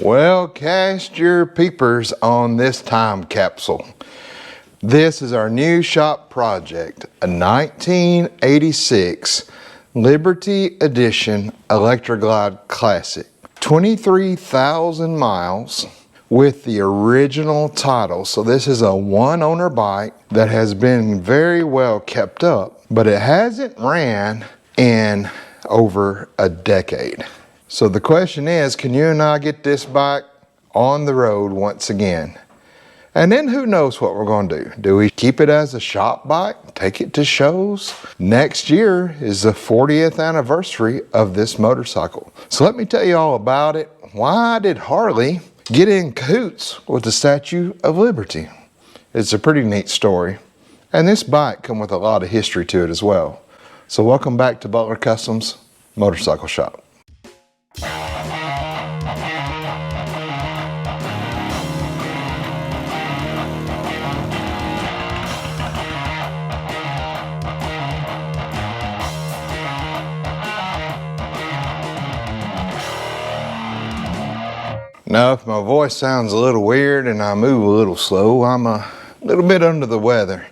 Well, cast your peepers on this time capsule. This is our new shop project, a 1986 Liberty Edition Electra Glide Classic. 23,000 miles with the original title. So this is a one-owner bike that has been very well kept up, but it hasn't ran in over a decade. So the question is, can you and I get this bike on the road once again? And then who knows what we're going to do? Do we keep it as a shop bike, take it to shows? Next year is the 40th anniversary of this motorcycle. So let me tell you all about it. Why did Harley get in cahoots with the Statue of Liberty? It's a pretty neat story. And this bike comes with a lot of history to it as well. So welcome back to Butler Customs Motorcycle Shop. Now, if my voice sounds a little weird and I move a little slow, I'm a little bit under the weather.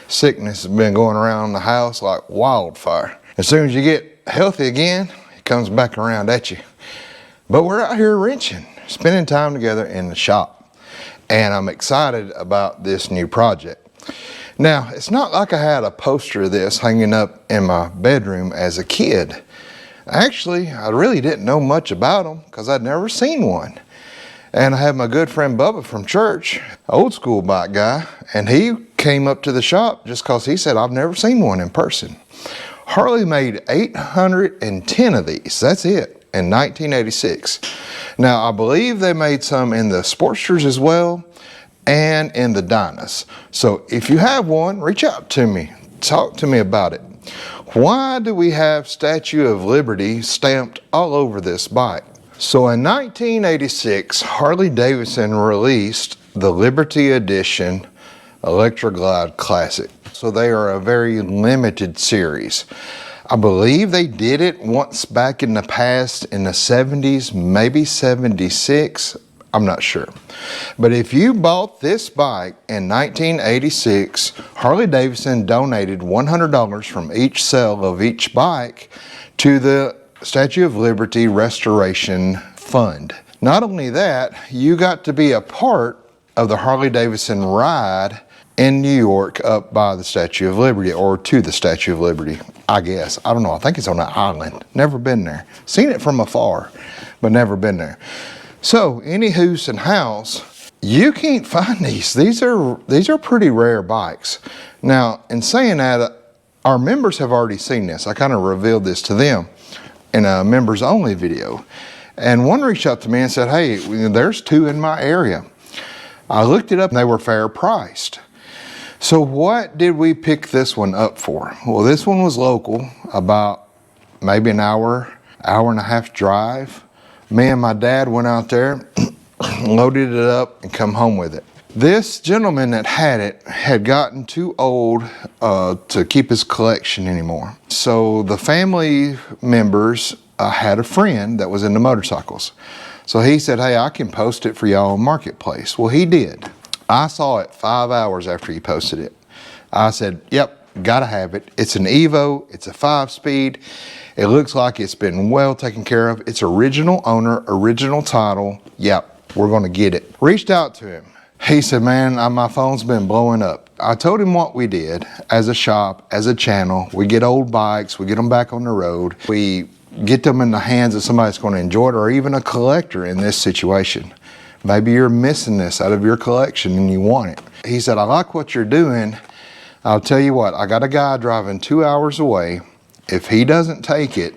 Sickness has been going around the house like wildfire. As soon as you get healthy again, it comes back around at you. But we're out here wrenching, spending time together in the shop. And I'm excited about this new project. Now, it's not like I had a poster of this hanging up in my bedroom as a kid. Actually, I really didn't know much about them because I'd never seen one. And I had my good friend Bubba from church, old school bike guy, and he came up to the shop just because he said, I've never seen one in person. Harley made 810 of these, that's it, in 1986. Now, I believe they made some in the Sportsters as well, and in the Dynas. So if you have one, reach out to me, talk to me about it. Why do we have Statue of Liberty stamped all over this bike? So in 1986, Harley Davidson released the Liberty Edition Electra Glide Classic. So they are a very limited series. I believe they did it once back in the past in the 70s, maybe 76. I'm not sure. But if you bought this bike in 1986, Harley Davidson donated $100 from each sale of each bike to the Statue of Liberty Restoration Fund. Not only that, you got to be a part of the Harley Davidson ride in New York up by the Statue of Liberty, or to the Statue of Liberty, I guess. I don't know, I think it's on an island. Never been there. Seen it from afar, but never been there. So, any hoose and house, you can't find these. These are pretty rare bikes. Now, in saying that, our members have already seen this. I kind of revealed this to them in a members only video. And one reached out to me and said, hey, there's two in my area. I looked it up and they were fair priced. So what did we pick this one up for? Well, this one was local, about maybe an hour and a half drive. Me and my dad went out there, loaded it up and come home with it. This gentleman that had it had gotten too old to keep his collection anymore. So the family members had a friend that was into motorcycles. So he said, hey, I can post it for y'all on Marketplace. Well, he did. I saw it 5 hours after he posted it. I said, yep, gotta have it. It's an Evo, it's a 5-speed. It looks like it's been well taken care of. It's original owner, original title. Yep, we're gonna get it. Reached out to him. He said, man, my phone's been blowing up. I told him what we did as a shop, as a channel. We get old bikes, we get them back on the road. We get them in the hands of somebody that's going to enjoy it, or even a collector in this situation. Maybe you're missing this out of your collection and you want it. He said, I like what you're doing. I'll tell you what, I got a guy driving 2 hours away. If he doesn't take it,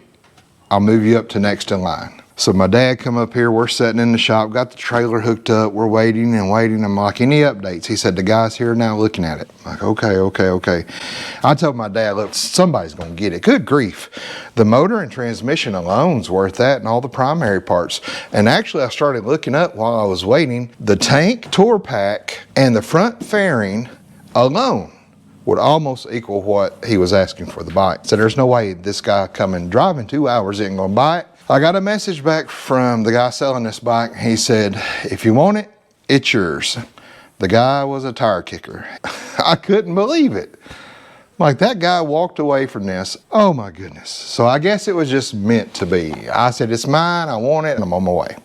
I'll move you up to next in line. So my dad come up here, we're sitting in the shop, got the trailer hooked up, we're waiting and waiting. I'm like, any updates? He said, the guy's here now looking at it. I'm like, okay. I told my dad, look, somebody's gonna get it. Good grief. The motor and transmission alone's worth that and all the primary parts. And actually I started looking up while I was waiting, the tank, tour pack, and the front fairing alone would almost equal what he was asking for the bike. So there's no way this guy coming driving 2 hours isn't gonna buy it. I got a message back from the guy selling this bike. He said, if you want it, it's yours. The guy was a tire kicker. I couldn't believe it. Like, that guy walked away from this. Oh my goodness. So I guess it was just meant to be. I said, it's mine, I want it, and I'm on my way.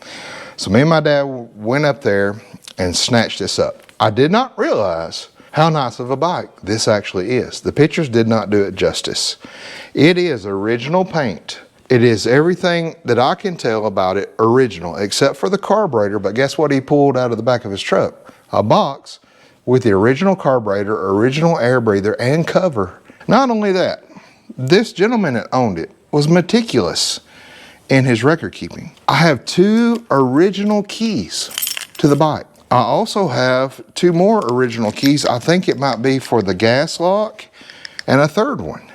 So me and my dad went up there and snatched this up. I did not realize how nice of a bike this actually is. The pictures did not do it justice. It is original paint. It is everything that I can tell about it original, except for the carburetor. But guess what he pulled out of the back of his truck? A box with the original carburetor, original air breather, and cover. Not only that, this gentleman that owned it was meticulous in his record keeping. I have 2 original keys to the bike. I also have 2 more original keys. I think it might be for the gas lock, and a 3rd one.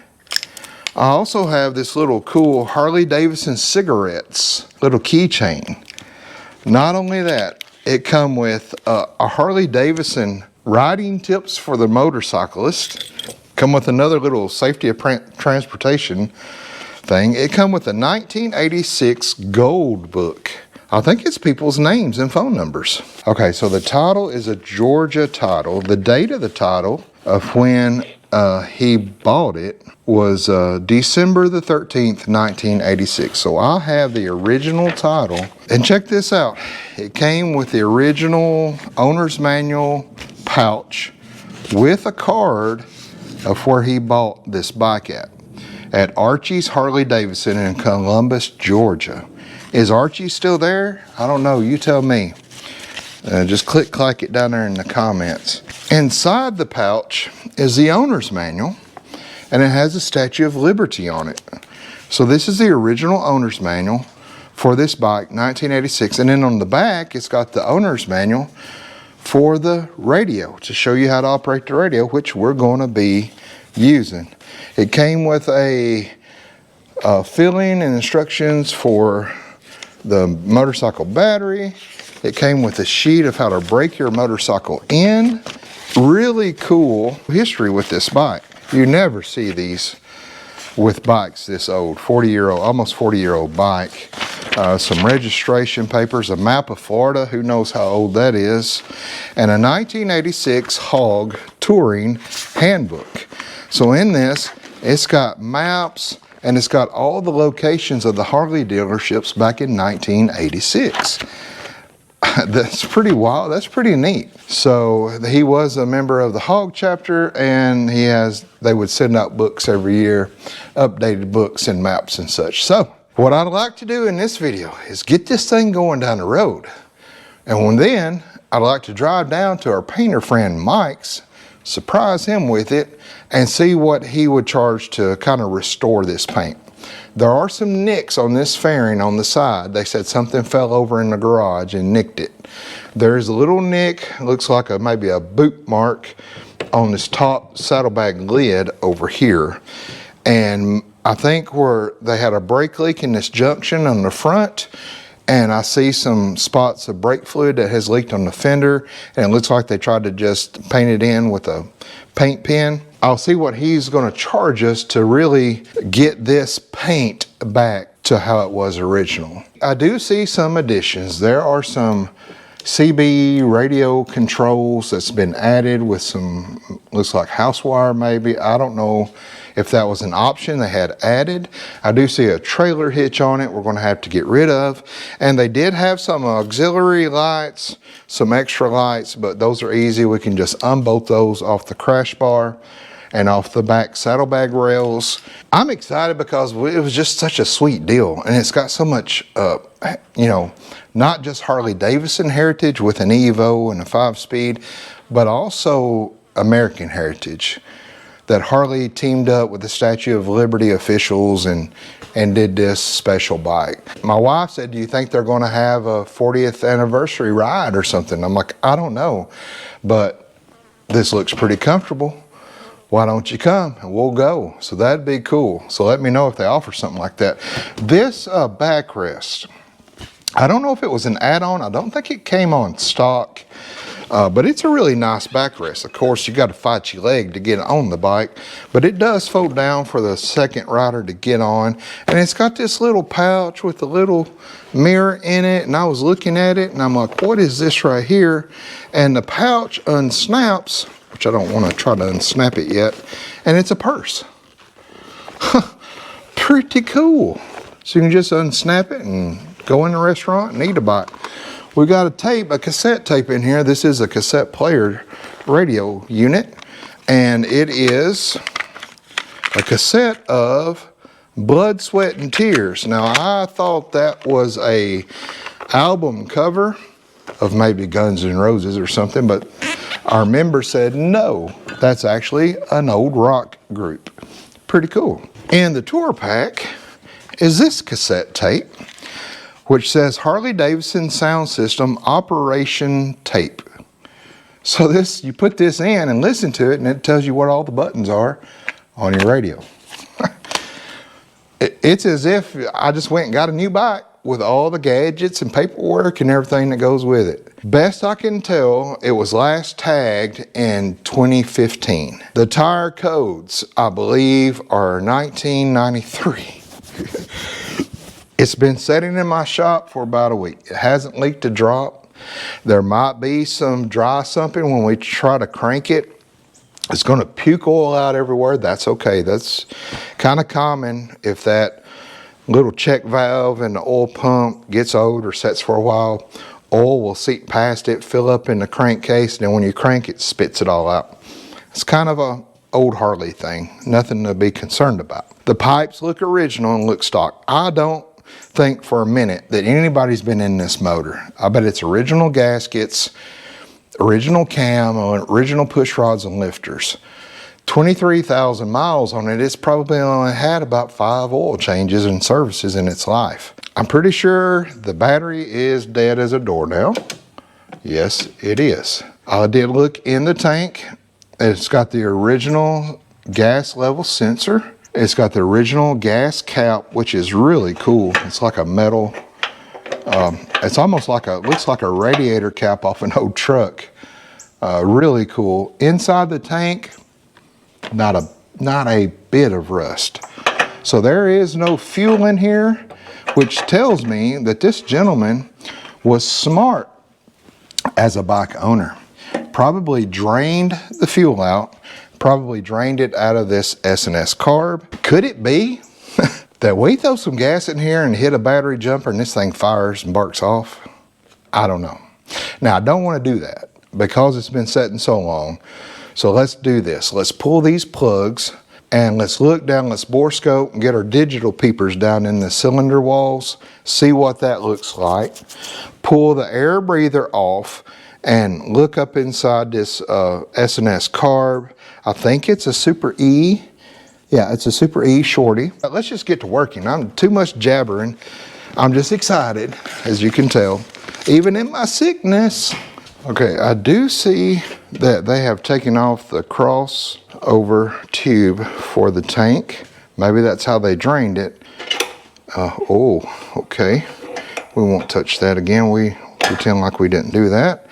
I also have this little cool Harley Davidson cigarettes, little keychain. Not only that, it come with a Harley Davidson riding tips for the motorcyclist. Come with another little safety of transportation thing. It come with a 1986 gold book. I think it's people's names and phone numbers. Okay, so the title is a Georgia title. The date of the title of when he bought it was December the 13th, 1986. So I have the original title. And check this out. It came with the original owner's manual pouch with a card of where he bought this bike at Archie's Harley Davidson in Columbus, Georgia. Is Archie still there? I don't know, you tell me. Just click it down there in the comments. Inside the pouch is the owner's manual, and it has a Statue of Liberty on it. So this is the original owner's manual for this bike, 1986. And then on the back, it's got the owner's manual for the radio to show you how to operate the radio, which we're going to be using. It came with a filling and instructions for the motorcycle battery. It came with a sheet of how to break your motorcycle in. Really cool history with this bike. You never see these with bikes this old, 40-year-old, almost 40-year-old bike. Some registration papers, a map of Florida, who knows how old that is, and a 1986 Hog Touring Handbook. So in this, it's got maps, and it's got all the locations of the Harley dealerships back in 1986. That's pretty wild. That's pretty neat. So he was a member of the Hog chapter, and they would send out books every year, updated books and maps and such. So what I'd like to do in this video is get this thing going down the road. And then I'd like to drive down to our painter friend Mike's, surprise him with it, and see what he would charge to kind of restore this paint. There are some nicks on this fairing on the side. They said something fell over in the garage and nicked it. There's a little nick, looks like maybe a boot mark on this top saddlebag lid over here. And I think where they had a brake leak in this junction on the front, and I see some spots of brake fluid that has leaked on the fender, and it looks like they tried to just paint it in with a paint pen. I'll see what he's going to charge us to really get this paint back to how it was original. I do see some additions. There are some CB radio controls that's been added with some, looks like house wire maybe. I don't know if that was an option they had added. I do see a trailer hitch on it we're going to have to get rid of. And they did have some auxiliary lights, some extra lights, but those are easy. We can just unbolt those off the crash bar and off the back saddlebag rails. I'm excited because it was just such a sweet deal, and it's got so much, not just Harley Davidson heritage with an Evo and a 5-speed, but also American heritage. That Harley teamed up with the Statue of Liberty officials and did this special bike. My wife said, do you think they're going to have a 40th anniversary ride or something? I'm like, I don't know, but this looks pretty comfortable. Why don't you come and we'll go? So that'd be cool. So let me know if they offer something like that. This backrest, I don't know if it was an add-on. I don't think it came on stock. But it's a really nice backrest. Of course, you got to fight your leg to get on the bike, but it does fold down for the second rider to get on. And it's got this little pouch with a little mirror in it, and I was looking at it and I'm like, what is this right here? And the pouch unsnaps, which I don't want to try to unsnap it yet, and it's a purse. Pretty cool. So you can just unsnap it and go in the restaurant and eat a bite. We got a cassette tape in here. This is a cassette player radio unit, and it is a cassette of Blood, Sweat, and Tears. Now, I thought that was a album cover of maybe Guns N' Roses or something, but our member said no, that's actually an old rock group. Pretty cool. And the tour pack is this cassette tape, which says Harley Davidson Sound System Operation Tape. So this, you put this in and listen to it, and it tells you what all the buttons are on your radio. It's as if I just went and got a new bike with all the gadgets and paperwork and everything that goes with it. Best I can tell, it was last tagged in 2015. The tire codes, I believe, are 1993. It's been sitting in my shop for about a week. It hasn't leaked a drop. There might be some dry something when we try to crank it. It's going to puke oil out everywhere. That's okay. That's kind of common if that little check valve in the oil pump gets old or sets for a while. Oil will seep past it, fill up in the crankcase, and then when you crank it, spits it all out. It's kind of a old Harley thing. Nothing to be concerned about. The pipes look original and look stock. I don't think for a minute that anybody's been in this motor. I bet it's original gaskets, original cam, original push rods and lifters. 23,000 miles on it. It's probably only had about 5 oil changes and services in its life. I'm pretty sure the battery is dead as a doornail. Yes, it is. I did look in the tank. It's got the original gas level sensor. It's got the original gas cap, which is really cool. It's like a metal, it's almost like looks like a radiator cap off an old truck. Really cool. Inside the tank, not a bit of rust. So there is no fuel in here, which tells me that this gentleman was smart as a bike owner. Probably drained the fuel out, probably drained it out of this S&S carb. Could it be that we throw some gas in here and hit a battery jumper and this thing fires and barks off? I don't know. Now, I don't want to do that because it's been sitting so long. So let's do this. Let's pull these plugs and let's look down, let's bore scope and get our digital peepers down in the cylinder walls, see what that looks like. Pull the air breather off and look up inside this S&S carb. I think it's a Super E. Yeah, it's a Super E shorty. Let's just get to working. I'm too much jabbering. I'm just excited, as you can tell, even in my sickness. Okay, I do see that they have taken off the crossover tube for the tank. Maybe that's how they drained it. Oh, okay. We won't touch that again. We pretend like we didn't do that.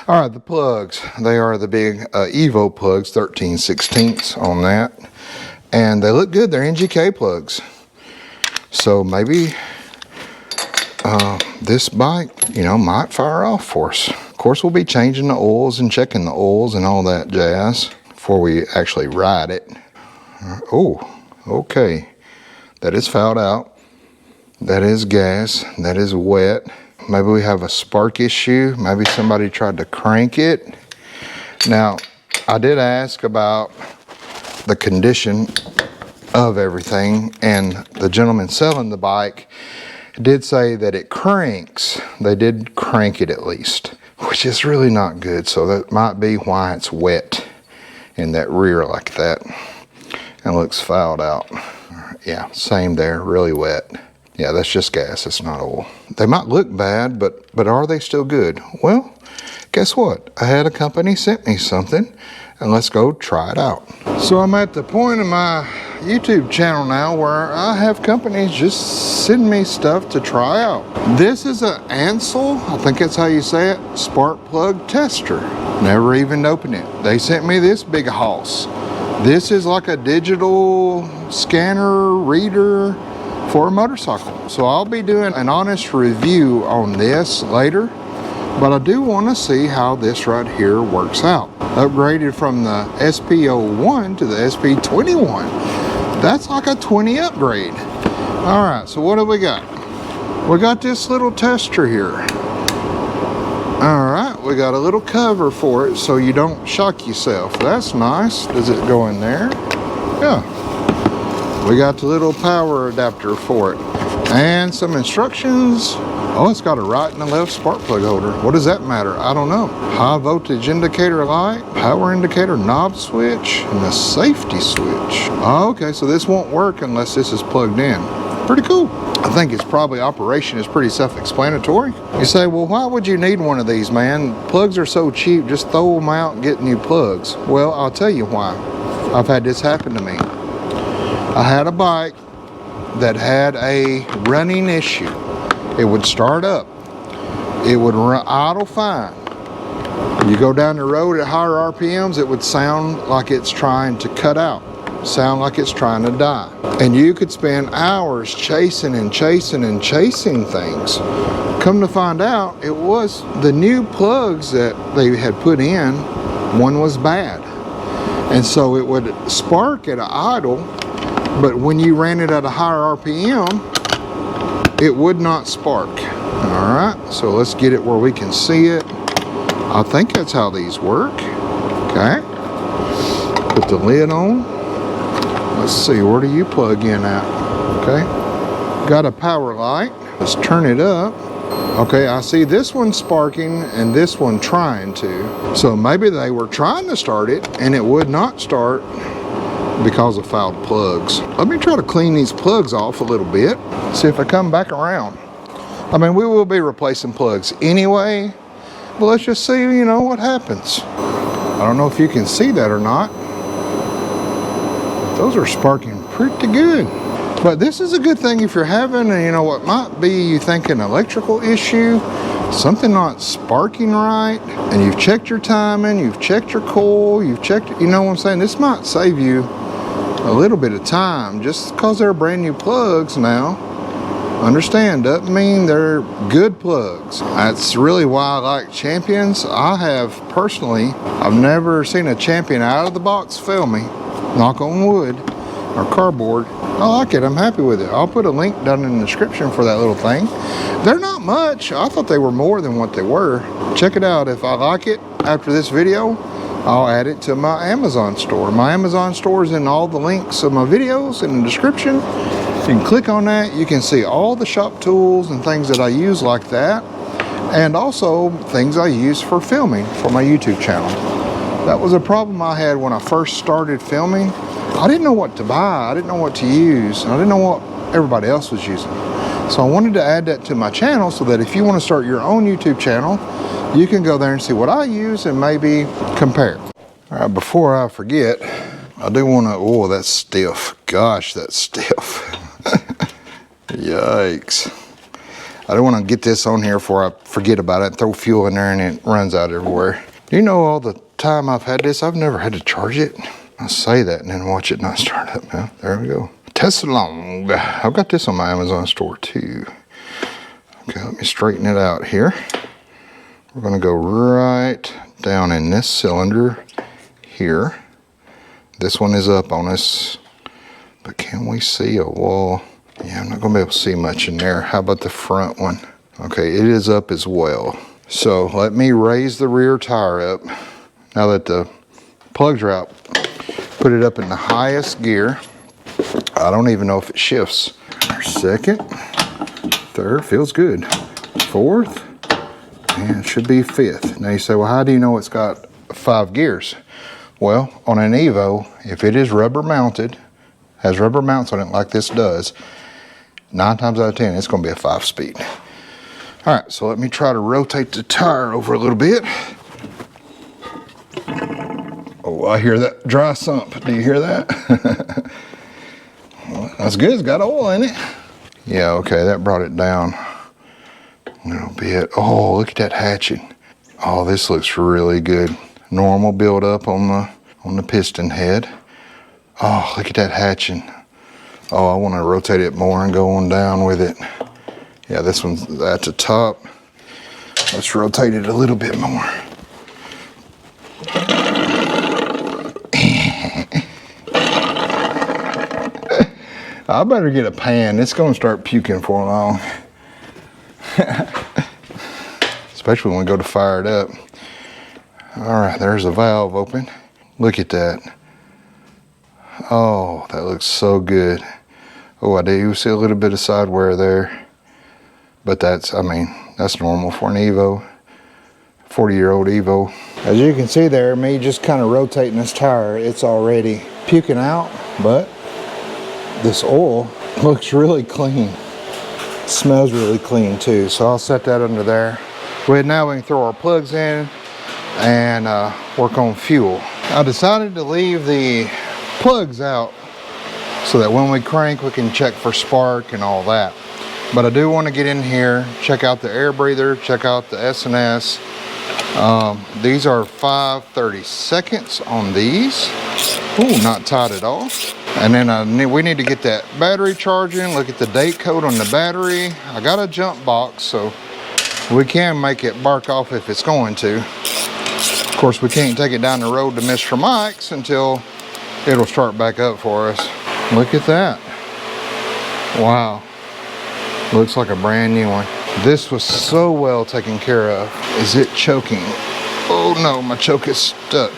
All right, the plugs. They are the big Evo plugs, 13/16 on that. And they look good. They're NGK plugs. So maybe this bike, might fire off for us. Of course, we'll be changing the oils and checking the oils and all that jazz before we actually ride it. Oh, okay. That is fouled out. That is gas. That is wet. Maybe we have a spark issue. Maybe somebody tried to crank it. Now, I did ask about the condition of everything, and the gentleman selling the bike did say that it cranks. They did crank it at least, which is really not good. So that might be why it's wet in that rear like that and looks fouled out. Yeah, same there, really wet. Yeah, that's just gas, it's not oil. They might look bad, but are they still good? Well, guess what? I had a company sent me something, and let's go try it out. So I'm at the point of my YouTube channel now where I have companies just send me stuff to try out. This is an Ansel, I think that's how you say it, spark plug tester. Never even opened it. They sent me this big hoss. This is like a digital scanner reader for a motorcycle. So I'll be doing an honest review on this later, but I do want to see how this right here works out. Upgraded from the SP01 to the SP21. That's like a 20 upgrade. All right, so what do we got? We got this little tester here. All right, we got a little cover for it so you don't shock yourself. That's nice. Does it go in there? Yeah. We got the little power adapter for it. And some instructions. Oh, it's got a right and a left spark plug holder. What does that matter? I don't know. High voltage indicator light, power indicator, knob switch, and a safety switch. Oh, okay, so this won't work unless this is plugged in. Pretty cool. I think its probably operation is pretty self-explanatory. You say, well, why would you need one of these, man? Plugs are so cheap, just throw them out and get new plugs. Well, I'll tell you why. I've had this happen to me. I had a bike that had a running issue. It would start up. It would idle fine. You go down the road at higher RPMs, it would sound like it's trying to cut out. Sound like it's trying to die. And you could spend hours chasing and chasing and chasing things. Come to find out, it was the new plugs that they had put in, one was bad. And so it would spark at an idle, but when you ran it at a higher RPM, it would not spark. All right, so let's get it where we can see it. I think that's how these work. Okay, put the lid on. Let's see, where do you plug in at? Okay, got a power light. Let's turn it up. Okay, I see this one sparking and this one trying to. So maybe they were trying to start it and it would not start because of fouled plugs. Let me try to clean these plugs off a little bit. See if I come back around. I mean, we will be replacing plugs anyway, but let's just see, you know, what happens. I don't know if you can see that or not. Those are sparking pretty good. But this is a good thing if you're having, you know, what might be, you think, an electrical issue, something not sparking right, and you've checked your timing, you've checked your coil, you've checked, you know what I'm saying? This might save you a little bit of time. Just because they're brand new plugs now, understand, doesn't mean they're good plugs. That's really why I like Champions. I have personally, I've never seen a Champion out of the box fail me, knock on wood, or cardboard. I like it, I'm happy with it. I'll put a link down in the description for that little thing. They're not much. I thought they were more than what they were. Check it out. If I like it after this video, I'll add it to my Amazon store. My Amazon store is in all the links of my videos in the description. You can click on that. You can see all the shop tools and things that I use like that. And also things I use for filming for my YouTube channel. That was a problem I had when I first started filming. I didn't know what to buy. I didn't know what to use. I didn't know what everybody else was using. So I wanted to add that to my channel so that if you want to start your own YouTube channel, you can go there and see what I use and maybe compare. All right, before I forget, I do want to, oh, that's stiff. Gosh, that's stiff. Yikes. I don't want to get this on here before I forget about it, throw fuel in there and it runs out everywhere. Do you know all the time I've had this, I've never had to charge it? I say that and then watch it not start up. Now, there we go. Test along. I've got this on my Amazon store too. Okay, let me straighten it out here. We're gonna go right down in this cylinder here. This one is up on us, but can we see a wall? Yeah, I'm not gonna be able to see much in there. How about the front one? Okay, it is up as well. So let me raise the rear tire up. Now that the plugs are out, put it up in the highest gear. I don't even know if it shifts. Second, third, feels good. Fourth, and it should be fifth. Now you say, well, how do you know it's got 5 gears? Well, on an Evo, if it is rubber mounted, has rubber mounts on it like this does, 9 times out of 10, it's gonna be a 5-speed. All right, so let me try to rotate the tire over a little bit. Oh, I hear that dry sump. Do you hear that? That's good, it's got oil in it. Yeah, okay, that brought it down a little bit. Oh, look at that hatching. Oh, this looks really good. Normal build up on the piston head. Oh, look at that hatching. Oh, I want to rotate it more and go on down with it. Yeah, this one's at the top. Let's rotate it a little bit more. I better get a pan. It's going to start puking for long. Especially when we go to fire it up. All right, there's the valve open. Look at that. Oh, that looks so good. Oh, I do see a little bit of side wear there. But that's, I mean, that's normal for an Evo. 40-year-old Evo. As you can see there, me just kind of rotating this tire, it's already puking out, but this oil looks really clean. It smells really clean too, so I'll set that under there. Now we can throw our plugs in and work on fuel. I decided to leave the plugs out so that when we crank we can check for spark and all that. But I do want to get in here, check out the air breather, check out the S&S. These are 5/32 on these. Ooh, not tight at all. And then we need to get that battery charging, look at the date code on the battery. I got a jump box, so we can make it bark off if it's going to. Of course, we can't take it down the road to Mr. Mike's until it'll start back up for us. Look at that. Wow. Looks like a brand new one. This was so well taken care of. Is it choking? Oh no, my choke is stuck.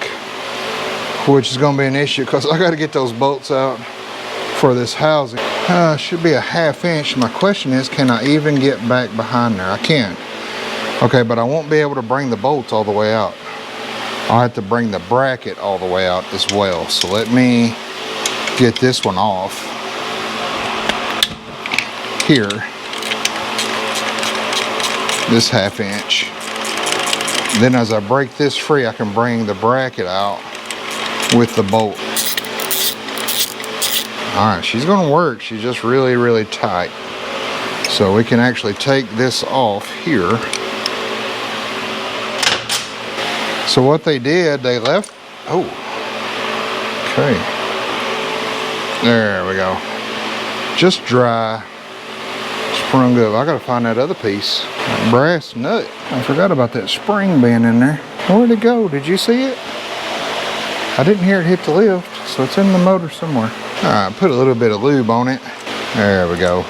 Which is gonna be an issue because I gotta get those bolts out for this housing. Should be a 1/2 inch. My question is, can I even get back behind there? I can. Okay, but I won't be able to bring the bolts all the way out. I'll have to bring the bracket all the way out as well. So let me get this one off here. This 1/2 inch. Then as I break this free, I can bring the bracket out with the bolt. All right, she's gonna work. She's just really, really tight. So we can actually take this off here. So what they did, they left, oh, okay. There we go. Just dry, sprung up. I gotta find that other piece, that brass nut. I forgot about that spring being in there. Where'd it go? Did you see it? I didn't hear it hit the lift, so it's in the motor somewhere. All right, put a little bit of lube on it. There we go.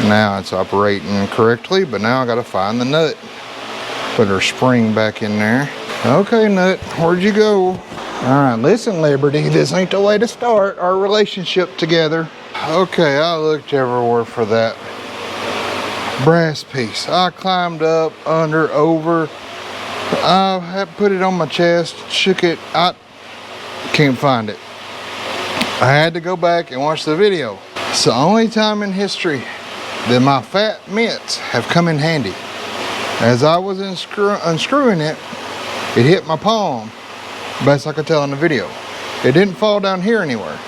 Now it's operating correctly, but now I gotta find the nut. Put her spring back in there. Okay, nut, where'd you go? All right, listen, Liberty, this ain't the way to start our relationship together. Okay, I looked everywhere for that brass piece. I climbed up, under, over. I had put it on my chest, shook it. I can't find it. I had to go back and watch the video. It's the only time in history that my fat mitts have come in handy. As I was unscrewing it, it hit my palm, best I could tell in the video. It didn't fall down here anywhere.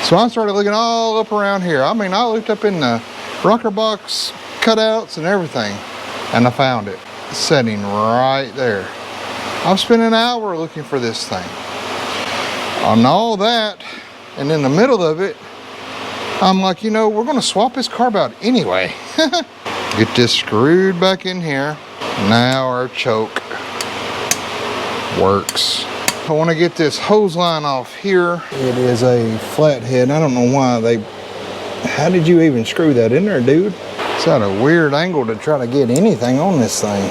So I started looking all up around here. I mean, I looked up in the rocker box cutouts and everything, and I found it sitting right there. I've spent an hour looking for this thing. On all that, and in the middle of it, I'm like, you know, we're gonna swap this carb out anyway. Get this screwed back in here. Now our choke works. I want to get this hose line off here. It is a flathead. I don't know why how did you even screw that in there, dude? It's at a weird angle to try to get anything on this thing.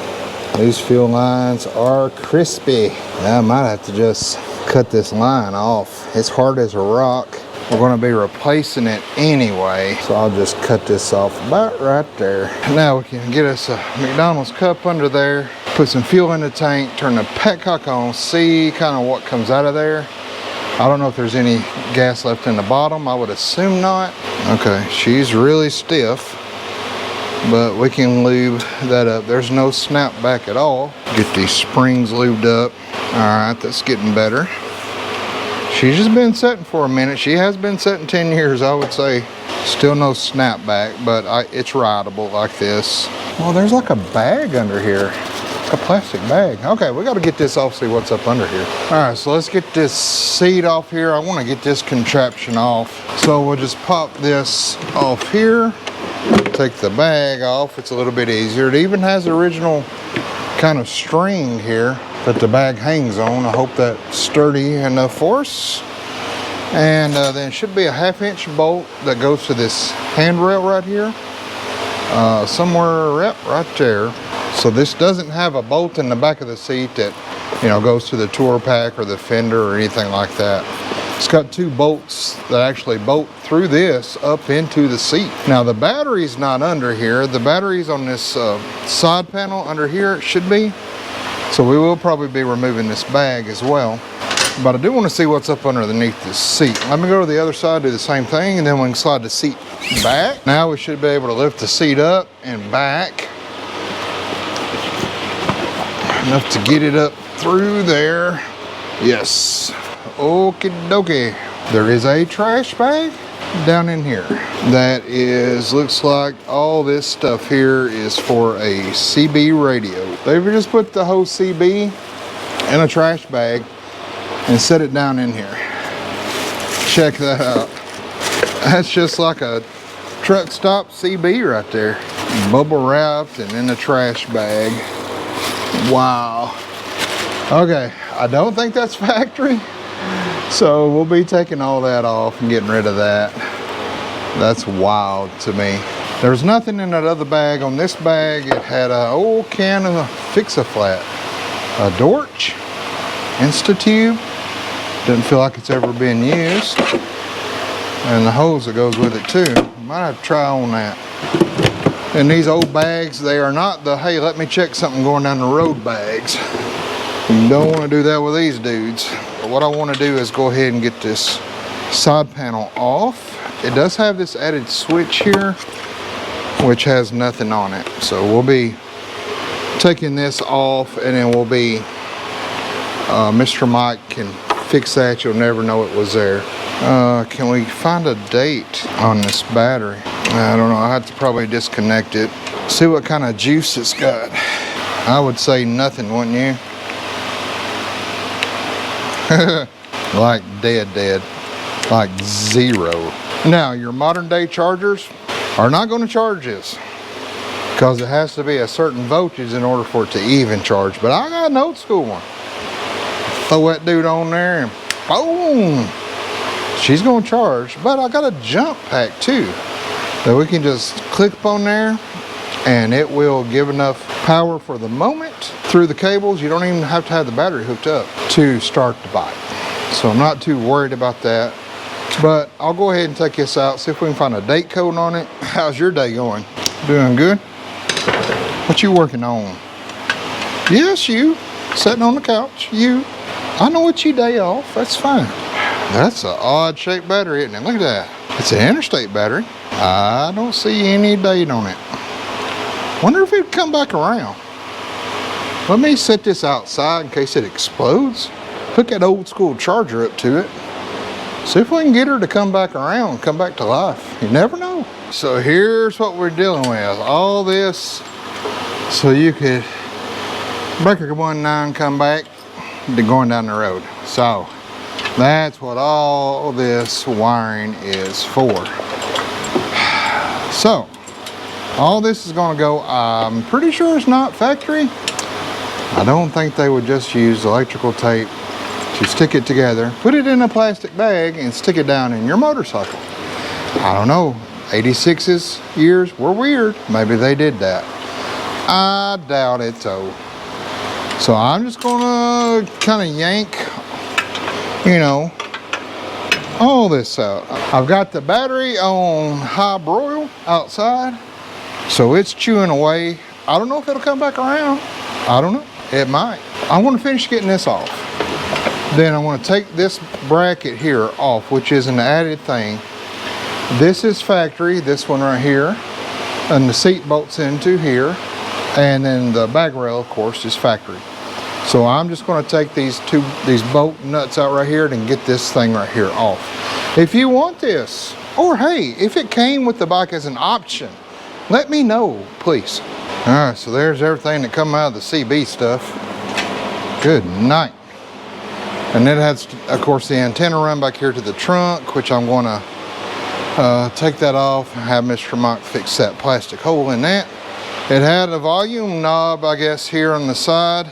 These fuel lines are crispy. I might have to just cut this line off. It's hard as a rock. We're going to be replacing it anyway, so I'll just cut this off about right there. Now we can get us a McDonald's cup under there, put some fuel in the tank, turn the petcock on, see kind of what comes out of there. I don't know if there's any gas left in the bottom. I would assume not. Okay, she's really stiff, but we can lube that up. There's no snap back at all. Get these springs lubed up. All right, that's getting better. She's just been setting for a minute. She has been setting 10 years, I would say. Still no snapback, but it's rideable like this. Well, there's like a bag under here. A plastic bag. Okay, we got to get this off, see what's up under here. All right, so let's get this seat off here. I want to get this contraption off. So we'll just pop this off here. Take the bag off. It's a little bit easier. It even has the original kind of string here that the bag hangs on. I hope that's sturdy enough for us. And then it should be a 1/2-inch bolt that goes to this handrail right here. Somewhere right there. So this doesn't have a bolt in the back of the seat that, you know, goes to the tour pack or the fender or anything like that. It's got 2 bolts that actually bolt through this up into the seat. Now the battery's not under here. The battery's on this side panel under here, it should be. So we will probably be removing this bag as well. But I do want to see what's up underneath this seat. Let me go to the other side, do the same thing, and then we can slide the seat back. Now we should be able to lift the seat up and back. Enough to get it up through there. Yes. Okie dokie. There is a trash bag down in here. That looks like all this stuff here is for a CB radio. They've just put the whole CB in a trash bag and set it down in here. Check that out. That's just like a truck stop CB right there. Bubble wrapped and in a trash bag. Wow. Okay, I don't think that's factory. So we'll be taking all that off and getting rid of that. That's wild to me. There's nothing in that other bag. On this bag, it had an old can of Fix-A-Flat. A Dorch Insta-Tube. Doesn't feel like it's ever been used. And the hose that goes with it too. Might have to try on that. And these old bags, they are not the, hey, let me check something going down the road bags. You don't want to do that with these dudes. But what I want to do is go ahead and get this side panel off. It does have this added switch here, which has nothing on it. So we'll be taking this off, and then we'll be, Mr. Mike can fix that. You'll never know it was there. Can we find a date on this battery? I don't know, I have to probably disconnect it. See what kind of juice it's got. I would say nothing, wouldn't you? Like dead. Like 0. Now, your modern day chargers are not going to charge this, because it has to be a certain voltage in order for it to even charge. But I got an old school one. Throw that dude on there and boom! She's going to charge. But I got a jump pack too, that we can just click up on there and it will give enough power for the moment through the cables. You don't even have to have the battery hooked up to start the bike. So I'm not too worried about that. But I'll go ahead and take this out, see if we can find a date code on it. How's your day going? Doing good? What you working on? Yes, you. Sitting on the couch. You. I know it's your day off. That's fine. That's an odd shaped battery, isn't it? Look at that. It's an interstate battery. I don't see any date on it. Wonder if it'd come back around. Let me set this outside in case it explodes. Hook that old school charger up to it. See if we can get her to come back around, come back to life. You never know. So here's what we're dealing with. All this so you could breaker 1.9 come back to going down the road. So that's what all this wiring is for. So all this is going to go, I'm pretty sure it's not factory. I don't think they would just use electrical tape to stick it together, put it in a plastic bag and stick it down in your motorcycle. I don't know, 86's years were weird. Maybe they did that. I doubt it though. So I'm just gonna kind of yank, you know, all this out. I've got the battery on high broil outside, so it's chewing away. I don't know if it'll come back around. I don't know, it might. I want to finish getting this off. Then I want to take this bracket here off, which is an added thing. This is factory, this one right here, and the seat bolts into here, and then the bag rail, of course, is factory. So I'm just going to take these bolt nuts out right here and get this thing right here off. If you want this, or hey, if it came with the bike as an option, let me know, please. All right, so there's everything that come out of the CB stuff. Good night. And it has, of course, the antenna run back here to the trunk, which I'm going to take that off and have Mr. Mike fix that plastic hole in that. It had a volume knob, I guess, here on the side,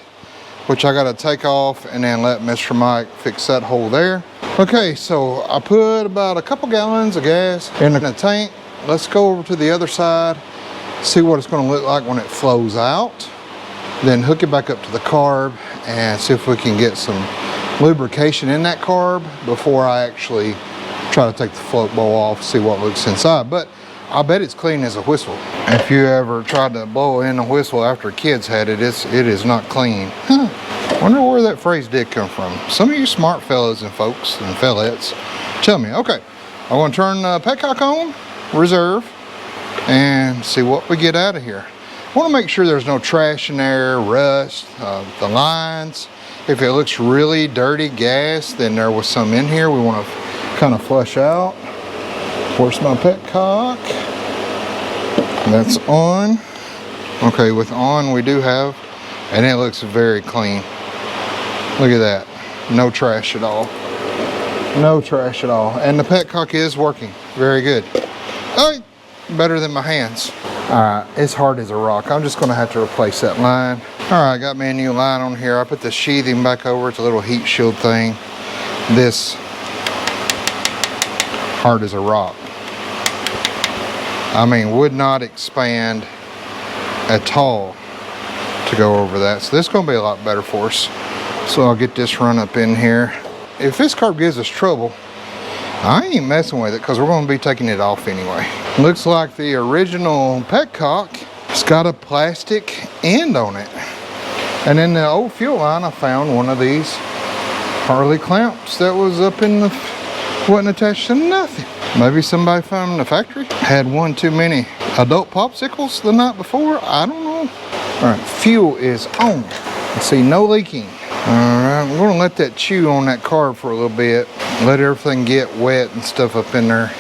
which I got to take off and then let Mr. Mike fix that hole there. Okay, so I put about a couple gallons of gas in the tank. Let's go over to the other side, see what it's going to look like when it flows out. Then hook it back up to the carb and see if we can get some lubrication in that carb before I actually try to take the float bowl off, see what looks inside. But I bet it's clean as a whistle. If you ever tried to blow in a whistle after kids had it, it is not clean. Wonder where that phrase did come from. Some of you smart fellas and folks and fellettes, tell me. Okay, I want to turn the petcock on, reserve, and see what we get out of here. I want to make sure there's no trash in there, rust, the lines. If it looks really dirty gas, then there was some in here we want to kind of flush out. Where's my petcock? That's on. Okay, with on we do have, and it looks very clean. Look at that. No trash at all. No trash at all. And the petcock is working. Very good. Oh, better than my hands. Alright, it's hard as a rock. I'm just going to have to replace that line. Alright, got me a new line on here. I put the sheathing back over. It's a little heat shield thing. This hard as a rock. I mean, would not expand at all to go over that. So this is going to be a lot better for us. So I'll get this run up in here. If this carb gives us trouble, I ain't messing with it because we're going to be taking it off anyway. Looks like the original petcock has got a plastic end on it. And in the old fuel line, I found one of these Harley clamps that was up in the, wasn't attached to nothing. Maybe somebody found in the factory had one too many adult popsicles the night before. I don't know. All right, fuel is on. Let's see, no leaking. All right, we're gonna let that chew on that carb for a little bit. Let everything get wet and stuff up in there.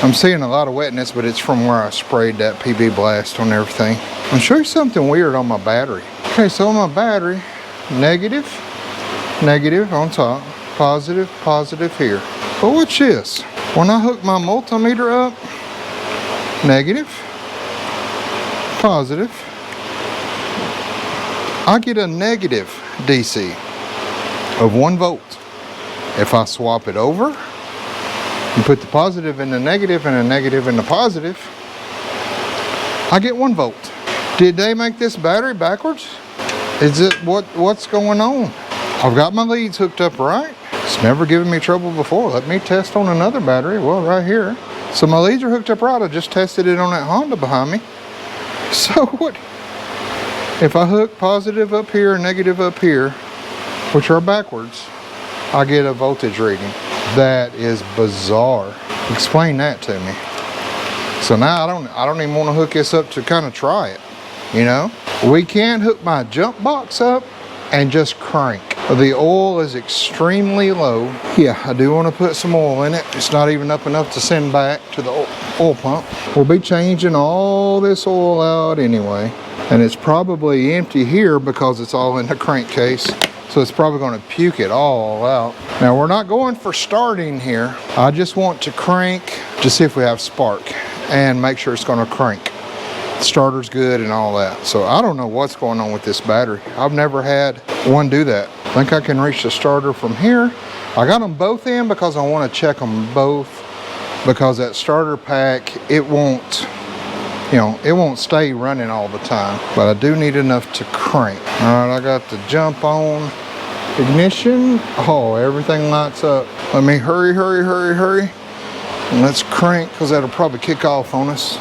I'm seeing a lot of wetness, but it's from where I sprayed that PB Blast on everything. I'll show you something weird on my battery. Okay, so on my battery, negative, negative on top, positive, positive here. But watch this. When I hook my multimeter up, negative, positive, I get a negative DC of 1 volt. If I swap it over and put the positive in the negative and a negative in the positive, I get 1 volt. Did they make this battery backwards? Is it what's going on? I've got my leads hooked up right. It's never given me trouble before. Let me test on another battery. Well, right here. So my leads are hooked up right. I just tested it on that Honda behind me. So what? If I hook positive up here and negative up here, which are backwards, I get a voltage reading. That is bizarre. Explain that to me. So now I don't even want to hook this up to kind of try it. You know, we can hook my jump box up and just crank. The oil is extremely low. Yeah, I do want to put some oil in it. It's not even up enough to send back to the oil pump. We'll be changing all this oil out anyway. And it's probably empty here because it's all in the crankcase. So it's probably going to puke it all out. Now we're not going for starting here. I just want to crank to see if we have spark and make sure it's going to crank. The starter's good and all that. So I don't know what's going on with this battery. I've never had one do that. I think I can reach the starter from here. I got them both in because I want to check them both, because that starter pack, it won't, you know, it won't stay running all the time, but I do need enough to crank. All right, I got the jump on ignition. Oh, everything lights up. Let me hurry. And let's crank because that'll probably kick off on us.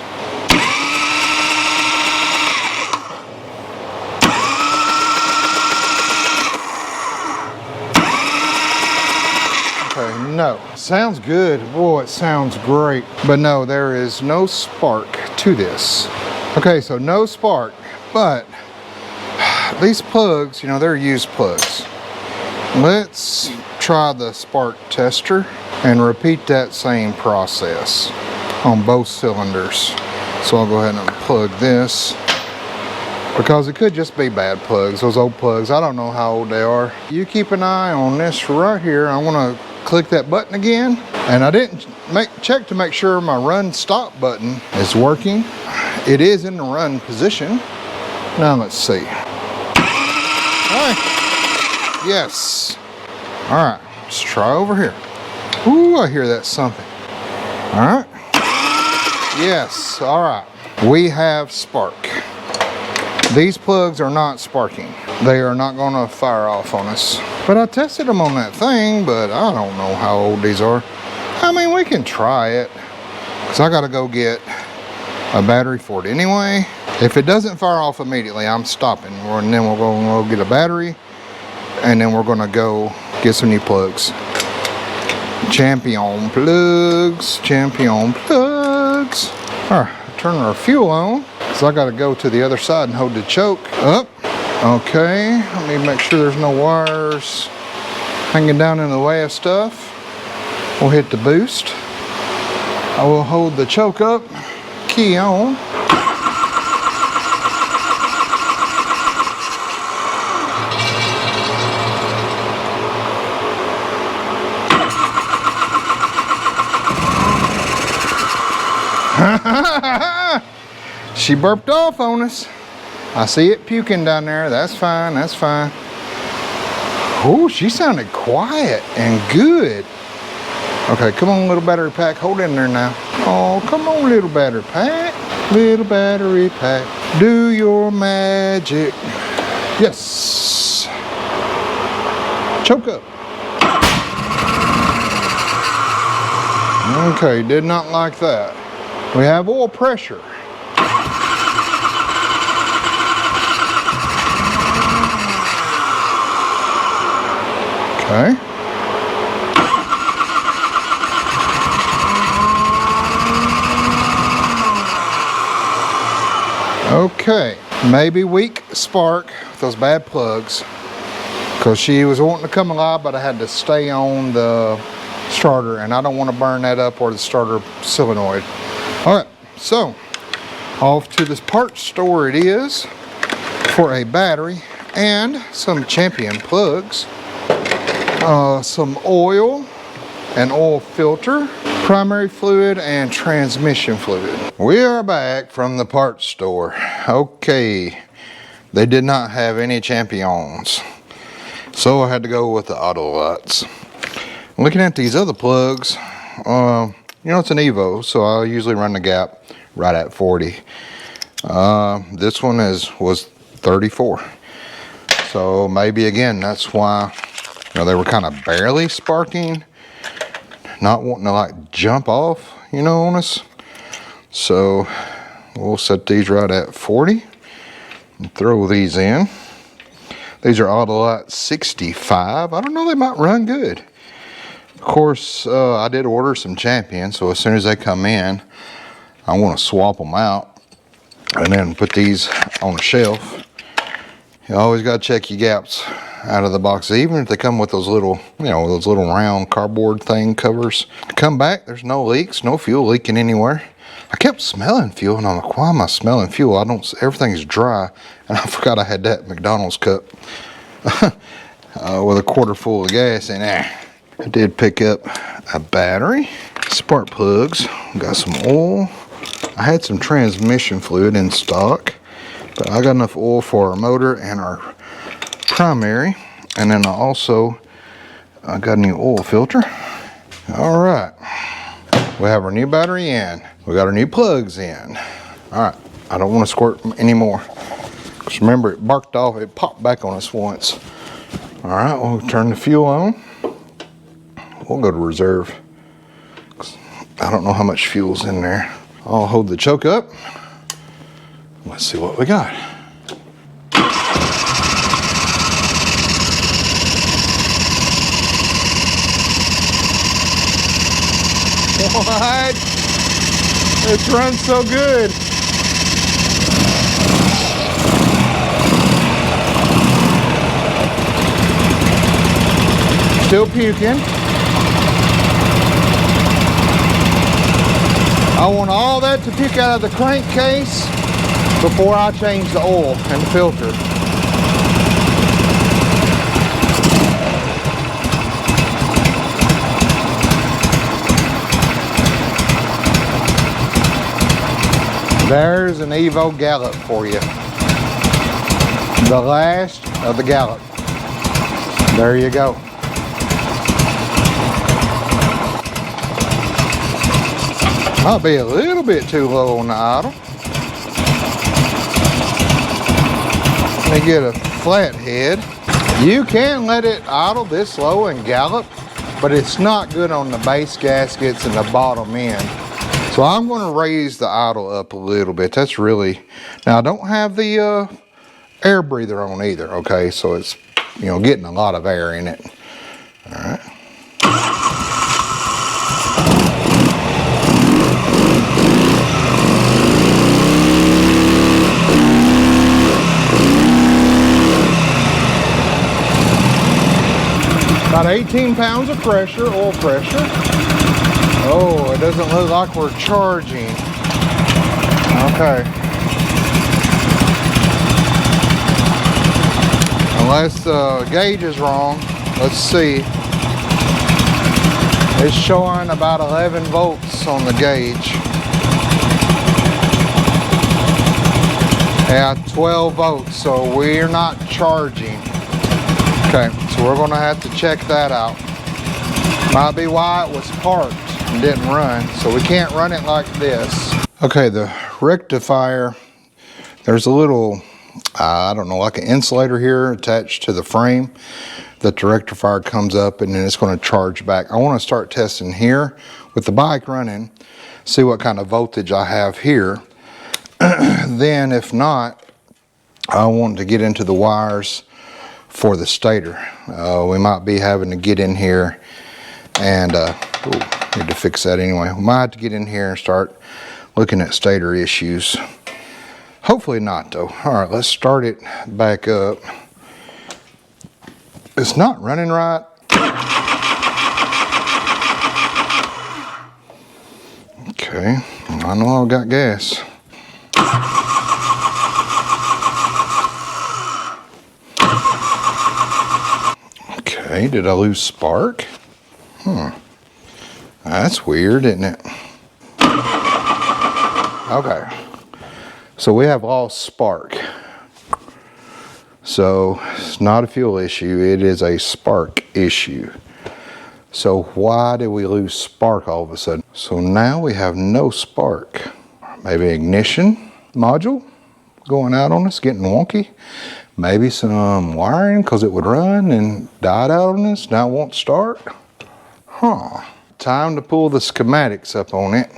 No, sounds good. Boy, it sounds great. But no, there is no spark to this. Okay, so no spark, but these plugs, you know, they're used plugs. Let's try the spark tester and repeat that same process on both cylinders. So I'll go ahead and unplug this, because it could just be bad plugs, those old plugs. I don't know how old they are. You keep an eye on this right here. I want to click that button again, and I didn't check to make sure my run stop button is working. It is in the run position. Now let's see. All right. Yes. All right, let's try over here. Ooh, I hear that something. All right. Yes, all right. We have spark. These plugs are not sparking. They are not gonna fire off on us. But I tested them on that thing, but I don't know how old these are. I mean, we can try it, because I gotta go get a battery for it anyway. If it doesn't fire off immediately, I'm stopping, and then we'll go get a battery, and then we're gonna go get some new plugs. Champion plugs, champion plugs. All right, turn our fuel on, because I gotta go to the other side and hold the choke up. Okay, let me make sure there's no wires hanging down in the way of stuff. We'll hit the boost. I will hold the choke up, key on. She burped off on us. I see it puking down there. That's fine, that's fine. Oh, she sounded quiet and good. Okay, come on, little battery pack. Hold in there now. Oh, come on, little battery pack. Little battery pack. Do your magic. Yes. Choke up. Okay, did not like that. We have oil pressure. Okay. Okay, maybe weak spark with those bad plugs, because she was wanting to come alive, but I had to stay on the starter, and I don't want to burn that up or the starter solenoid. All right, so off to this parts store it is for a battery and some Champion plugs, some oil, an oil filter, primary fluid, and transmission fluid. We are back from the parts store. Okay, they did not have any Champions, so I had to go with the Autolots. Looking at these other plugs, you know, it's an Evo, so I usually run the gap right at 40. This one was 34. So maybe again, that's why, you know, they were kind of barely sparking, not wanting to like jump off, you know, on us. So we'll set these right at 40 and throw these in. These are Autolot 65. I don't know, they might run good. Of course, I did order some Champions, so as soon as they come in, I want to swap them out and then put these on a shelf. You always got to check your gaps out of the box, even if they come with those little, you know, those little round cardboard thing covers. Come back, there's no leaks, no fuel leaking anywhere. I kept smelling fuel, and I'm like, why am I smelling fuel? Everything's dry, and I forgot I had that McDonald's cup with a quarter full of gas in there. I did pick up a battery, spark plugs, got some oil. I had some transmission fluid in stock, but I got enough oil for our motor and our primary. And then I got a new oil filter. All right, we have our new battery in. We got our new plugs in. All right, I don't want to squirt anymore, because remember, it barked off, it popped back on us once. All right, we'll turn the fuel on. We'll go to reserve. I don't know how much fuel's in there. I'll hold the choke up. Let's see what we got. What? This runs so good. still puking. I want all that to puke out of the crankcase before I change the oil and the filter. There's an Evo Gallop for you. The last of the Gallop. There you go. Might be a little bit too low on the idle. Let me get a flat head. You can let it idle this low and gallop, but it's not good on the base gaskets and the bottom end. So I'm going to raise the idle up a little bit. That's really, now I don't have the air breather on either, okay? So it's, you know, getting a lot of air in it. All right. About 18 pounds of pressure, oil pressure. Oh, it doesn't look like we're charging. Okay. Unless the gauge is wrong. Let's see. It's showing about 11 volts on the gauge. Yeah, 12 volts, so we're not charging. Okay, so we're gonna have to check that out. Might be why it was parked and didn't run, so we can't run it like this. Okay, the rectifier, there's a little, I don't know, like an insulator here attached to the frame that the rectifier comes up and then it's gonna charge back. I wanna start testing here with the bike running, see what kind of voltage I have here. Then if not, I want to get into the wires for the stator. We might be having to get in here and need to fix that anyway. We might have to get in here and start looking at stator issues. Hopefully not though. All right, let's start it back up. It's not running right. Okay, I know I've got gas. Okay, did I lose spark? That's weird, isn't it? Okay, so we have lost spark. So it's not a fuel issue, it is a spark issue. So why did we lose spark all of a sudden? So now we have no spark. Maybe ignition module going out on us, getting wonky. Maybe some wiring because it would run and died out on us, now it won't start. Time to pull the schematics up on it.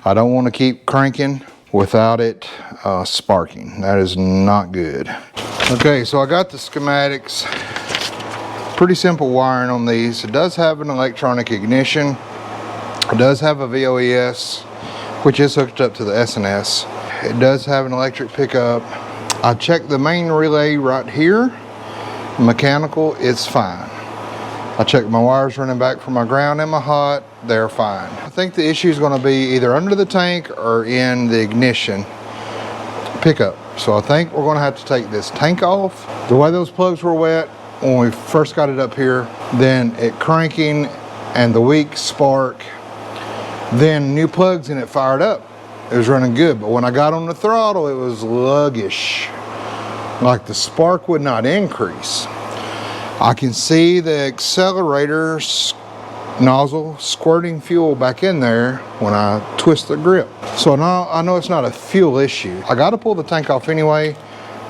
I don't want to keep cranking without it sparking. That is not good. Okay, so I got the schematics. Pretty simple wiring on these. It does have an electronic ignition. It does have a VOES, which is hooked up to the SNS. It does have an electric pickup. I checked the main relay right here. Mechanical, it's fine. I checked my wires running back from my ground and my hot, they're fine. I think the issue is going to be either under the tank or in the ignition pickup. So I think we're going to have to take this tank off. The way those plugs were wet when we first got it up here, then it cranking and the weak spark, then new plugs and it fired up. It was running good, but when I got on the throttle, it was sluggish. Like the spark would not increase. I can see the accelerator nozzle squirting fuel back in there when I twist the grip. So now I know it's not a fuel issue. I got to pull the tank off anyway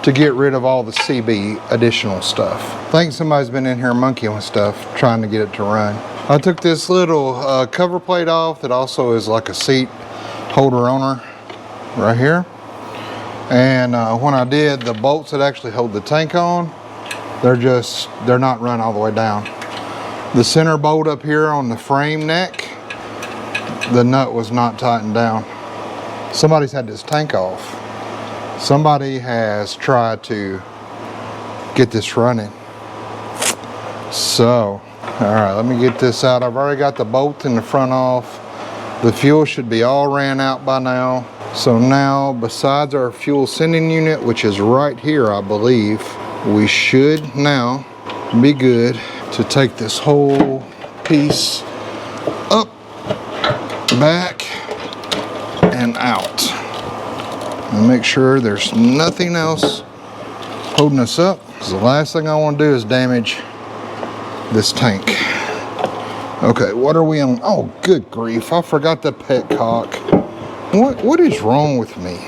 to get rid of all the CB additional stuff. I think somebody's been in here monkeying with stuff, trying to get it to run. I took this little cover plate off that also is like a seat holder on her right here. And when I did, the bolts that actually hold the tank on, they're not run all the way down. The center bolt up here on the frame neck, the nut was not tightened down. Somebody's had this tank off. Somebody has tried to get this running. So All right, let me get this out. I've already got the bolt in the front off. The fuel should be all ran out by now. So now, besides our fuel sending unit, which is right here, I believe, we should now be good to take this whole piece up, back, and out. And make sure there's nothing else holding us up. Because the last thing I want to do is damage this tank. Okay, what are we on? Oh, good grief, I forgot the petcock. What is wrong with me?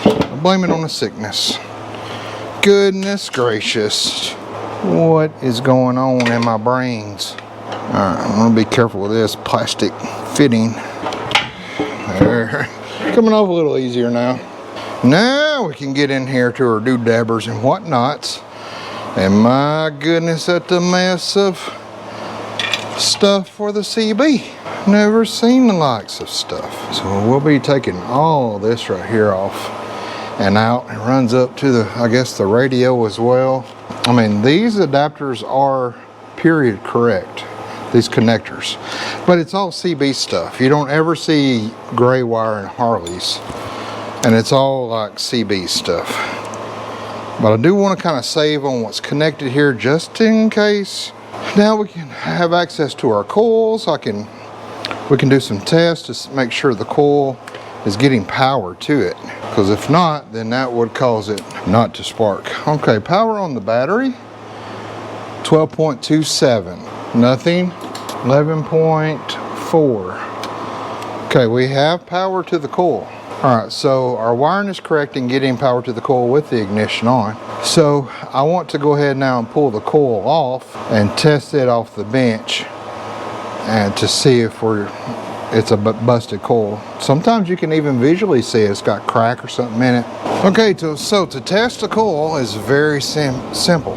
I blame it on the sickness. Goodness gracious. What is going on in my brains? All right, I'm gonna be careful with this plastic fitting. There, coming off a little easier now. Now we can get in here to our doodabbers and whatnots. And my goodness, that's a mess of stuff for the CB. Never seen the likes of stuff. So we'll be taking all this right here off and out. It runs up to the, I guess, the radio as well. I mean, these adapters are period correct, these connectors, but it's all CB stuff. You don't ever see gray wire in Harleys, and it's all like CB stuff. But I do want to kind of save on what's connected here just in case. Now we can have access to our coils. We can do some tests to make sure the coil is getting power to it. Because if not, then that would cause it not to spark. Okay, power on the battery, 12.27. Nothing, 11.4. Okay, we have power to the coil. All right, so our wiring is correct in getting power to the coil with the ignition on. So I want to go ahead now and pull the coil off and test it off the bench and to see if it's a busted coil. Sometimes you can even visually see it's got crack or something in it. Okay, so to test the coil is very simple.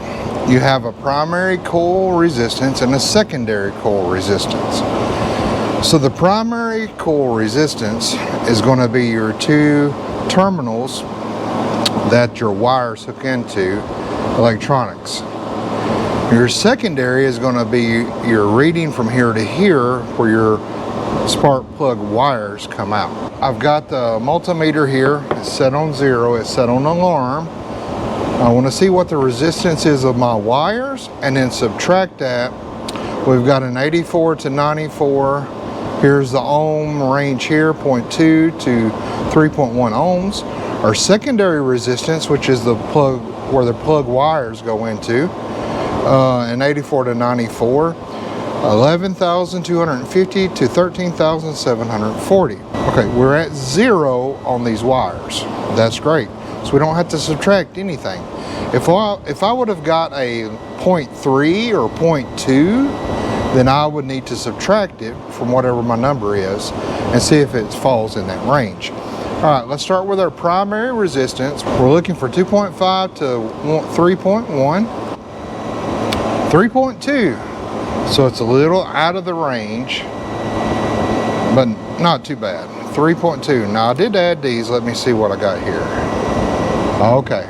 You have a primary coil resistance and a secondary coil resistance. So the primary coil resistance is going to be your two terminals that your wires hook into electronics. Your secondary is going to be your reading from here to here where your spark plug wires come out. I've got the multimeter here. It's set on 0. It's set on alarm. I want to see what the resistance is of my wires and then subtract that. We've got an 84 to 94. Here's the ohm range here, 0.2 to 3.1 ohms. Our secondary resistance, which is the plug where the plug wires go into, an 84 to 94, 11,250 to 13,740. Okay, we're at 0 on these wires. That's great. So we don't have to subtract anything. If I would have got a 0.3 or 0.2, then I would need to subtract it from whatever my number is and see if it falls in that range. All right, let's start with our primary resistance. We're looking for 2.5 to 3.1, 3.2. So it's a little out of the range, but not too bad. 3.2. Now I did add these. Let me see what I got here. Okay,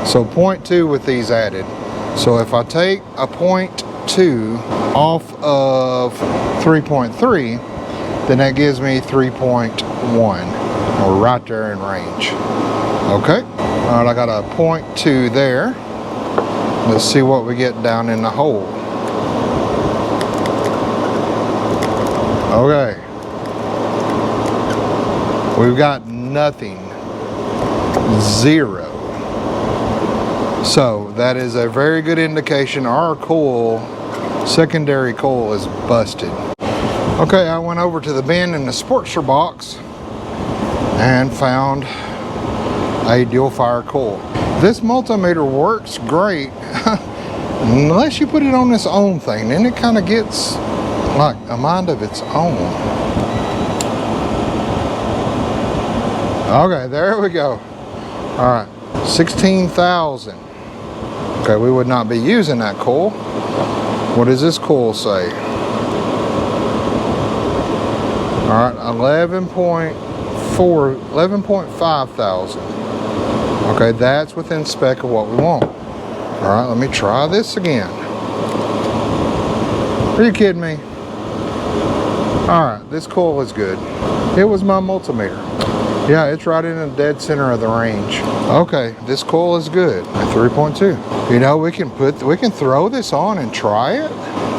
so 0.2 with these added. So if I take a 0.2 off of 3.3, then that gives me 3.1. We're right there in range. Okay, all right, I got a 0.2 there. Let's see what we get down in the hole. Okay, we've got nothing, 0. So that is a very good indication our coil, secondary coil, is busted. Okay, I went over to the bin in the Sportster box and found a dual fire coil. This multimeter works great unless you put it on this own thing, then it kind of gets like a mind of its own. Okay, there we go. All right, 16,000. Okay, we would not be using that coil. What does this coil say? All right, 11.5 thousand. Okay, that's within spec of what we want. All right, let me try this again. Are you kidding me? Alright, this coil is good. It was my multimeter. Yeah, it's right in the dead center of the range. Okay, this coil is good. 3.2. You know, we can throw this on and try it.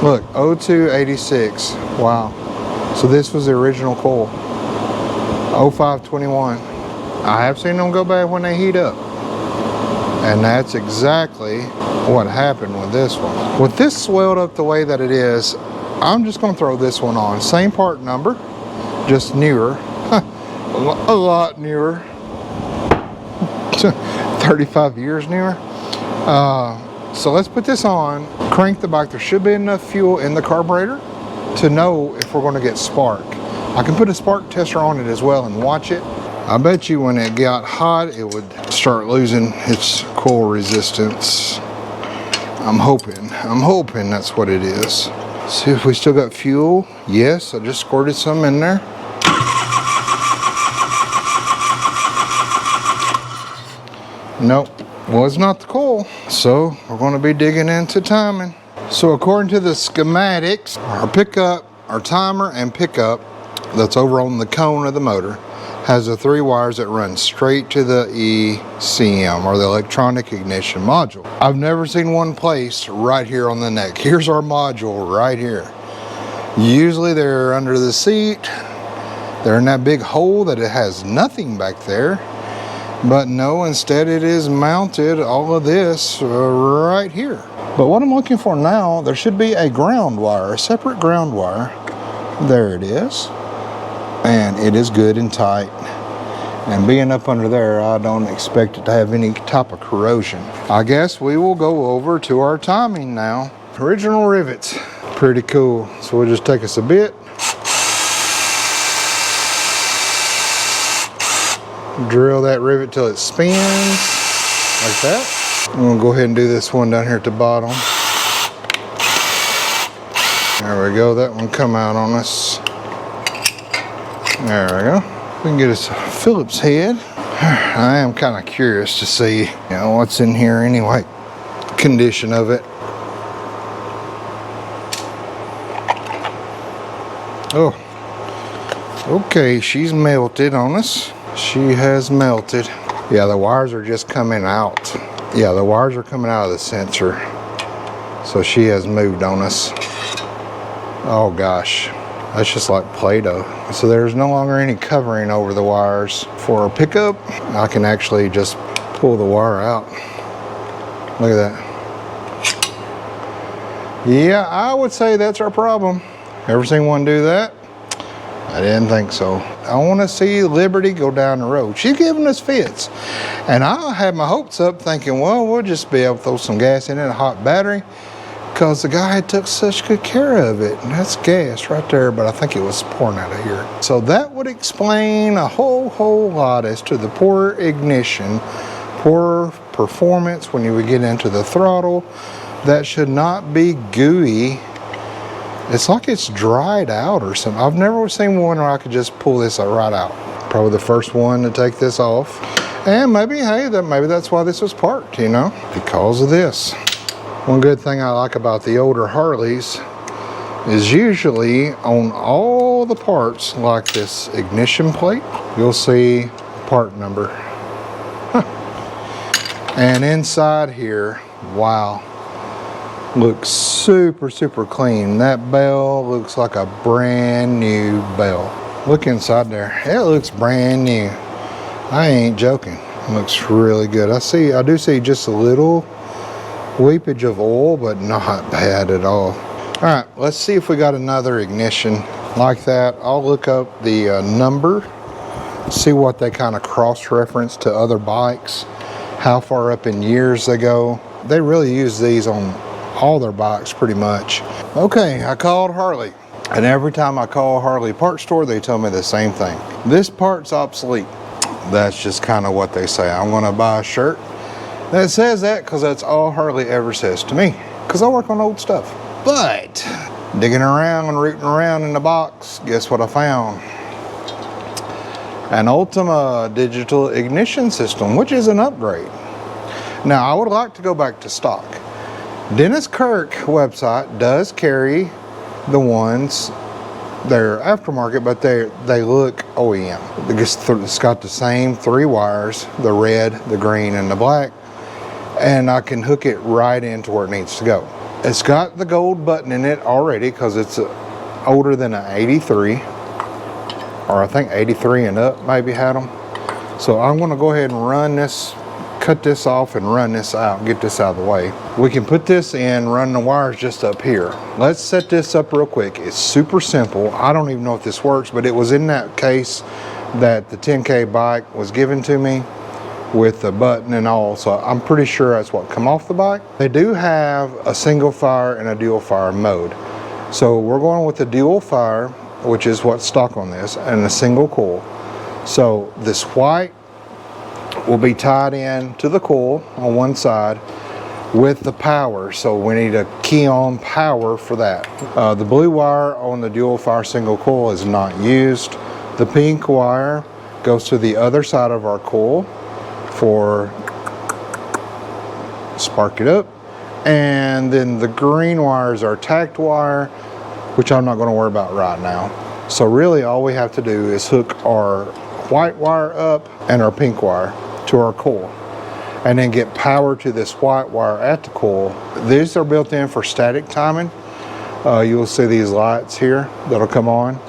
Look, 0286. Wow. So this was the original coil. 0521. I have seen them go bad when they heat up. And that's exactly what happened with this one. With this swelled up the way that it is, I'm just going to throw this one on. Same part number, just newer. A lot newer. 35 years newer. So let's put this on, crank the bike. There should be enough fuel in the carburetor to know if we're going to get spark. I can put a spark tester on it as well and watch it. I bet you when it got hot, it would start losing its coil resistance. I'm hoping that's what it is. See if we still got fuel. Yes, I just squirted some in there. Nope, was not the coil. So we're going to be digging into timing. So according to the schematics, our pickup, our timer and pickup that's over on the cone of the motor has the 3 wires that run straight to the ECM, or the electronic ignition module. I've never seen one placed right here on the neck. Here's our module right here. Usually they're under the seat. They're in that big hole that it has nothing back there. But no, instead it is mounted, all of this right here. But what I'm looking for now, there should be a ground wire, a separate ground wire. There it is. And it is good and tight. And being up under there, I don't expect it to have any type of corrosion. I guess we will go over to our timing now. Original rivets, pretty cool. So we'll just take us a bit. Drill that rivet till it spins, like that. I'm gonna go ahead and do this one down here at the bottom. There we go, that one come out on us. There we go. We can get us a Phillips head. I am kind of curious to see, you know, what's in here anyway. Condition of it. Oh, okay, she's melted on us. She has melted. Yeah, the wires are just coming out. Yeah, the wires are coming out of the sensor. So she has moved on us. Oh gosh, that's just like Play-Doh. So there's no longer any covering over the wires. For a pickup, I can actually just pull the wire out. Look at that. Yeah, I would say that's our problem. Ever seen one do that? I didn't think so. I want to see Liberty go down the road. She's giving us fits. And I had my hopes up thinking, well, we'll just be able to throw some gas in it, a hot battery, because the guy had took such good care of it. And that's gas right there, but I think it was pouring out of here. So that would explain a whole lot as to the poor ignition, poor performance when you would get into the throttle. That should not be gooey. It's like it's dried out or something. I've never seen one where I could just pull this right out. Probably the first one to take this off. And maybe, hey, maybe that's why this was parked, you know, because of this. One good thing I like about the older Harleys is usually on all the parts, like this ignition plate, you'll see part number. And inside here, wow. Looks super clean. That bell looks like a brand new bell. Look inside there. It looks brand new. I ain't joking. It looks really good. I do see just a little weepage of oil, but not bad at all. All right, let's see if we got another ignition like that. I'll look up the number, see what they kind of cross-reference to other bikes, how far up in years they go. They really use these on all their bikes pretty much. Okay, I called Harley, and every time I call Harley parts store, they tell me the same thing. This part's obsolete. That's just kind of what they say. I'm gonna buy a shirt that says that because that's all Harley ever says to me, because I work on old stuff. But digging around and rooting around in the box, guess what I found? An Ultima digital ignition system, which is an upgrade. Now, I would like to go back to stock. Dennis Kirk website does carry the ones, they're aftermarket, but they look OEM. It's got the same 3 wires, the red, the green, and the black, and I can hook it right into where it needs to go. It's got the gold button in it already because it's older than an 83, or I think 83 and up maybe had them. So I'm going to go ahead and run this, cut this off and run this out, get this out of the way. We can put this in, run the wires just up here. Let's set this up real quick. It's super simple. I don't even know if this works, but it was in that case that the 10K bike was given to me with the button and all, so I'm pretty sure that's what come off the bike. They do have a single fire and a dual fire mode. So we're going with the dual fire, which is what's stock on this, and a single coil. So this white will be tied in to the coil on one side with the power, so we need a key on power for that. The blue wire on the dual fire single coil is not used. The pink wire goes to the other side of our coil for spark it up, and then the green wires are tacked wire, which I'm not going to worry about right now. So really all we have to do is hook our white wire up and our pink wire to our coil, and then get power to this white wire at the coil. These are built in for static timing. You'll see these lights here that'll come on.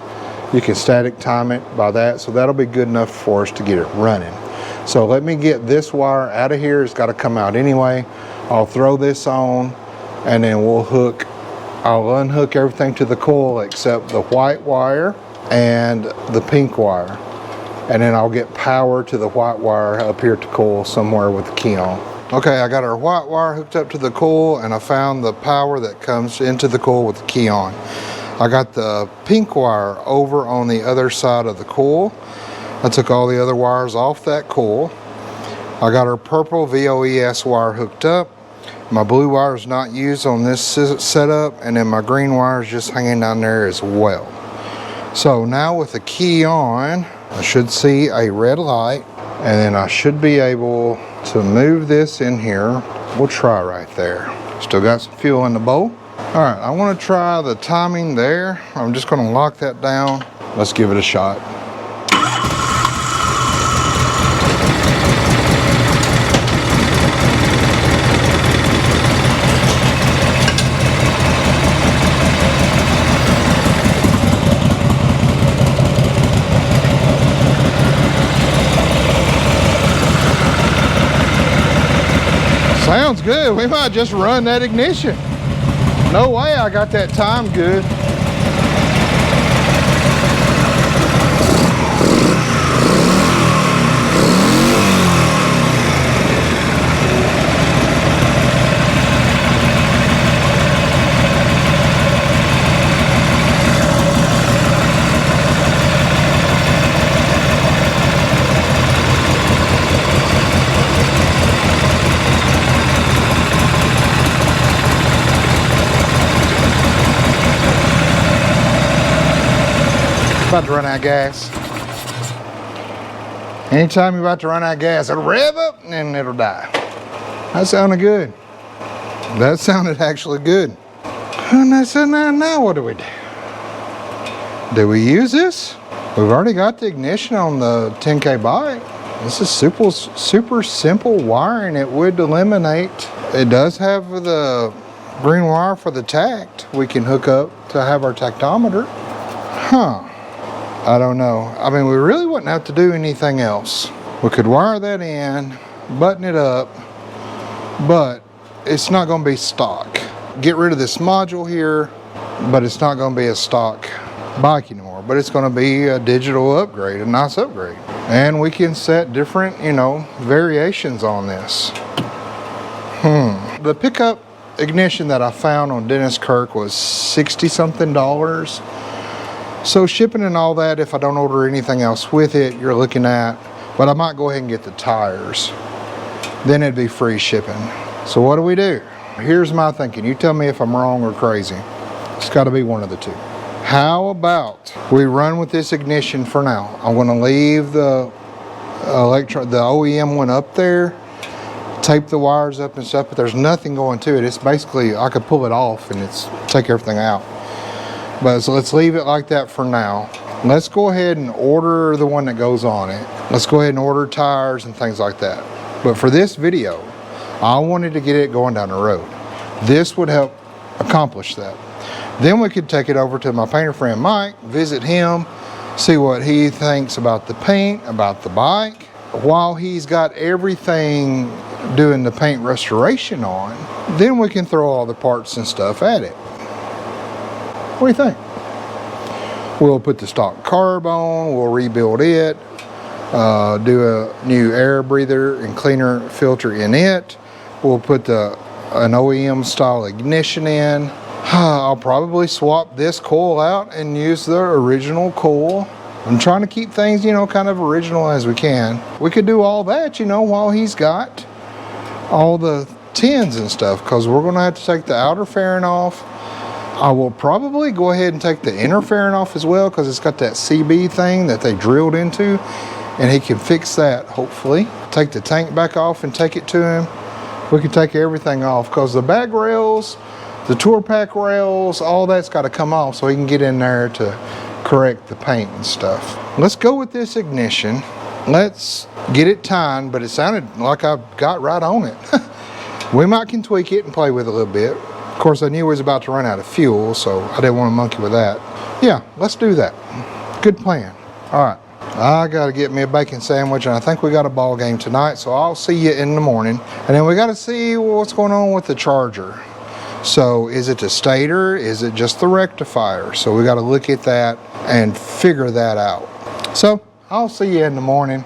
You can static time it by that, so that'll be good enough for us to get it running. So let me get this wire out of here. It's got to come out anyway. I'll throw this on, and then I'll unhook everything to the coil except the white wire and the pink wire. And then I'll get power to the white wire up here at the coil somewhere with the key on. Okay, I got our white wire hooked up to the coil, and I found the power that comes into the coil with the key on. I got the pink wire over on the other side of the coil. I took all the other wires off that coil. I got our purple VOES wire hooked up. My blue wire is not used on this setup, and then my green wire is just hanging down there as well. So now with the key on, I should see a red light, and then I should be able to move this in here. We'll try right there. Still got some fuel in the bowl. All right, I want to try the timing there. I'm just going to lock that down. Let's give it a shot. Sounds good. We might just run that ignition. No way I got that time good. About to run out of gas. Anytime you're about to run out of gas, it'll rev up and then it'll die. That sounded good. That sounded actually good. And I said, now what do we do? Do we use this? We've already got the ignition on the 10K bike. This is super simple wiring. It would eliminate. It does have the green wire for the tact we can hook up to have our tactometer. Huh. I don't know. I mean, we really wouldn't have to do anything else. We could wire that in, button it up, but it's not going to be stock. Get rid of this module here, but it's not going to be a stock bike anymore. But it's going to be a digital upgrade, a nice upgrade. And we can set different, variations on this. The pickup ignition that I found on Dennis Kirk was $60-something. So shipping and all that, if I don't order anything else with it, you're looking at, but I might go ahead and get the tires. Then it'd be free shipping. So what do we do? Here's my thinking. You tell me if I'm wrong or crazy. It's got to be one of the two. How about we run with this ignition for now? I'm going to leave the Electra, the OEM one up there, tape the wires up and stuff, but there's nothing going to it. It's basically, I could pull it off and take everything out. But so let's leave it like that for now. Let's go ahead and order the one that goes on it. Let's go ahead and order tires and things like that. But for this video, I wanted to get it going down the road. This would help accomplish that. Then we could take it over to my painter friend Mike, visit him, see what he thinks about the paint, about the bike. While he's got everything doing the paint restoration on, then we can throw all the parts and stuff at it. What do you think? We'll put the stock carb on, we'll rebuild it, do a new air breather and cleaner filter in it. We'll put an OEM style ignition in. I'll probably swap this coil out and use the original coil. I'm trying to keep things, you know, kind of original as we can. We could do all that, you know, while he's got all the tins and stuff, because we're going to have to take the outer fairing off. I will probably go ahead and take the inner fairing off as well, because it's got that CB thing that they drilled into, and he can fix that, hopefully. Take the tank back off and take it to him. We can take everything off, because the bag rails, the tour pack rails, all that's got to come off so he can get in there to correct the paint and stuff. Let's go with this ignition. Let's get it timed, but it sounded like I got right on it. We might can tweak it and play with it a little bit. Of course, I knew we was about to run out of fuel, so I didn't want to monkey with that. Yeah, let's do that. Good plan. All right, I got to get me a bacon sandwich, and I think we got a ball game tonight, so I'll see you in the morning. And then we got to see what's going on with the charger. So is it the stator? Is it just the rectifier? So we got to look at that and figure that out. So I'll see you in the morning,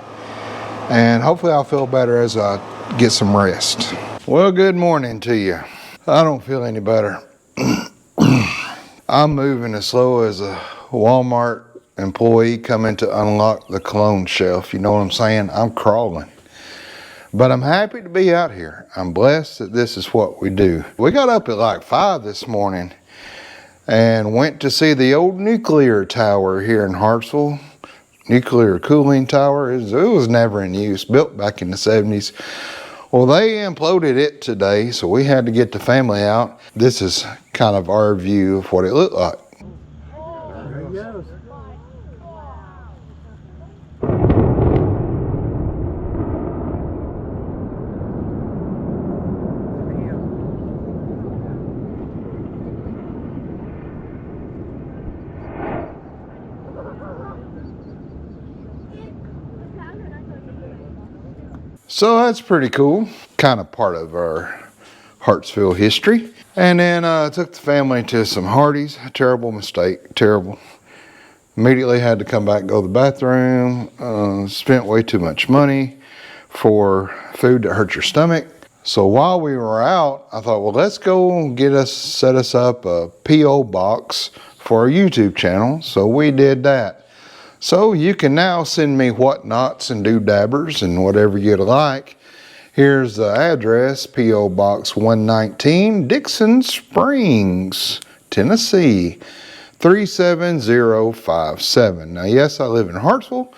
and hopefully I'll feel better as I get some rest. Well, good morning to you. I don't feel any better. I'm moving as slow as a Walmart employee coming to unlock the cologne shelf. You know what I'm saying? I'm crawling. But I'm happy to be out here. I'm blessed that this is what we do. We got up at like 5 this morning and went to see the old nuclear tower here in Hartsville. Nuclear cooling tower. It was never in use, built back in the 70s. Well, they imploded it today, so we had to get the family out. This is kind of our view of what it looked like. There he goes. So that's pretty cool. Kind of part of our Hartsville history. And then I took the family to some Hardee's. A terrible mistake, terrible. Immediately had to come back and go to the bathroom. Spent way too much money for food that hurt your stomach. So while we were out, I thought, well, let's go set us up a P.O. box for our YouTube channel. So we did that. So you can now send me whatnots and doodabbers and whatever you'd like. Here's the address, P.O. Box 119, Dixon Springs, Tennessee, 37057. Now, yes, I live in Hartsville.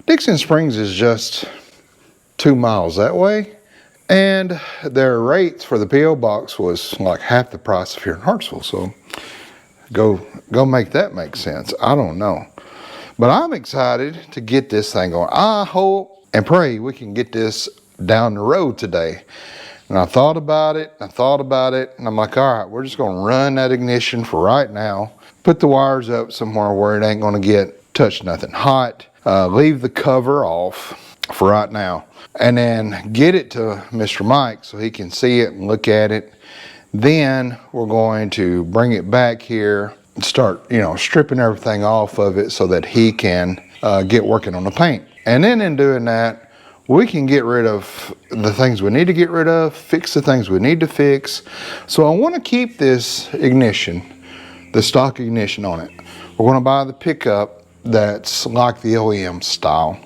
Dixon Springs is just 2 miles that way. And their rates for the P.O. Box was like half the price of here in Hartsville. So go make that make sense. I don't know. But I'm excited to get this thing going. I hope and pray we can get this down the road today. And I thought about it, and I'm like, all right, we're just gonna run that ignition for right now, put the wires up somewhere where it ain't gonna touch nothing hot, leave the cover off for right now, and then get it to Mr. Mike so he can see it and look at it. Then we're going to bring it back here, start, stripping everything off of it so that he can get working on the paint. And then in doing that, we can get rid of the things we need to get rid of, fix the things we need to fix. So I want to keep this ignition, the stock ignition on it. We're going to buy the pickup that's like the OEM style.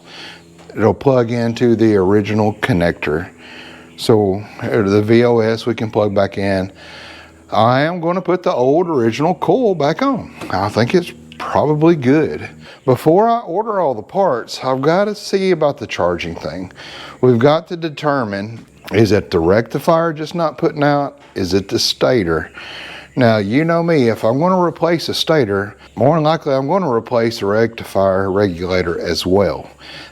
It'll plug into the original connector. So the VOS we can plug back in. I am going to put the old original coil back on. I think it's probably good. Before I order all the parts, I've got to see about the charging thing. We've got to determine, is it the rectifier just not putting out? Is it the stator? Now, you know me, if I'm going to replace a stator, more than likely I'm going to replace a rectifier regulator as well.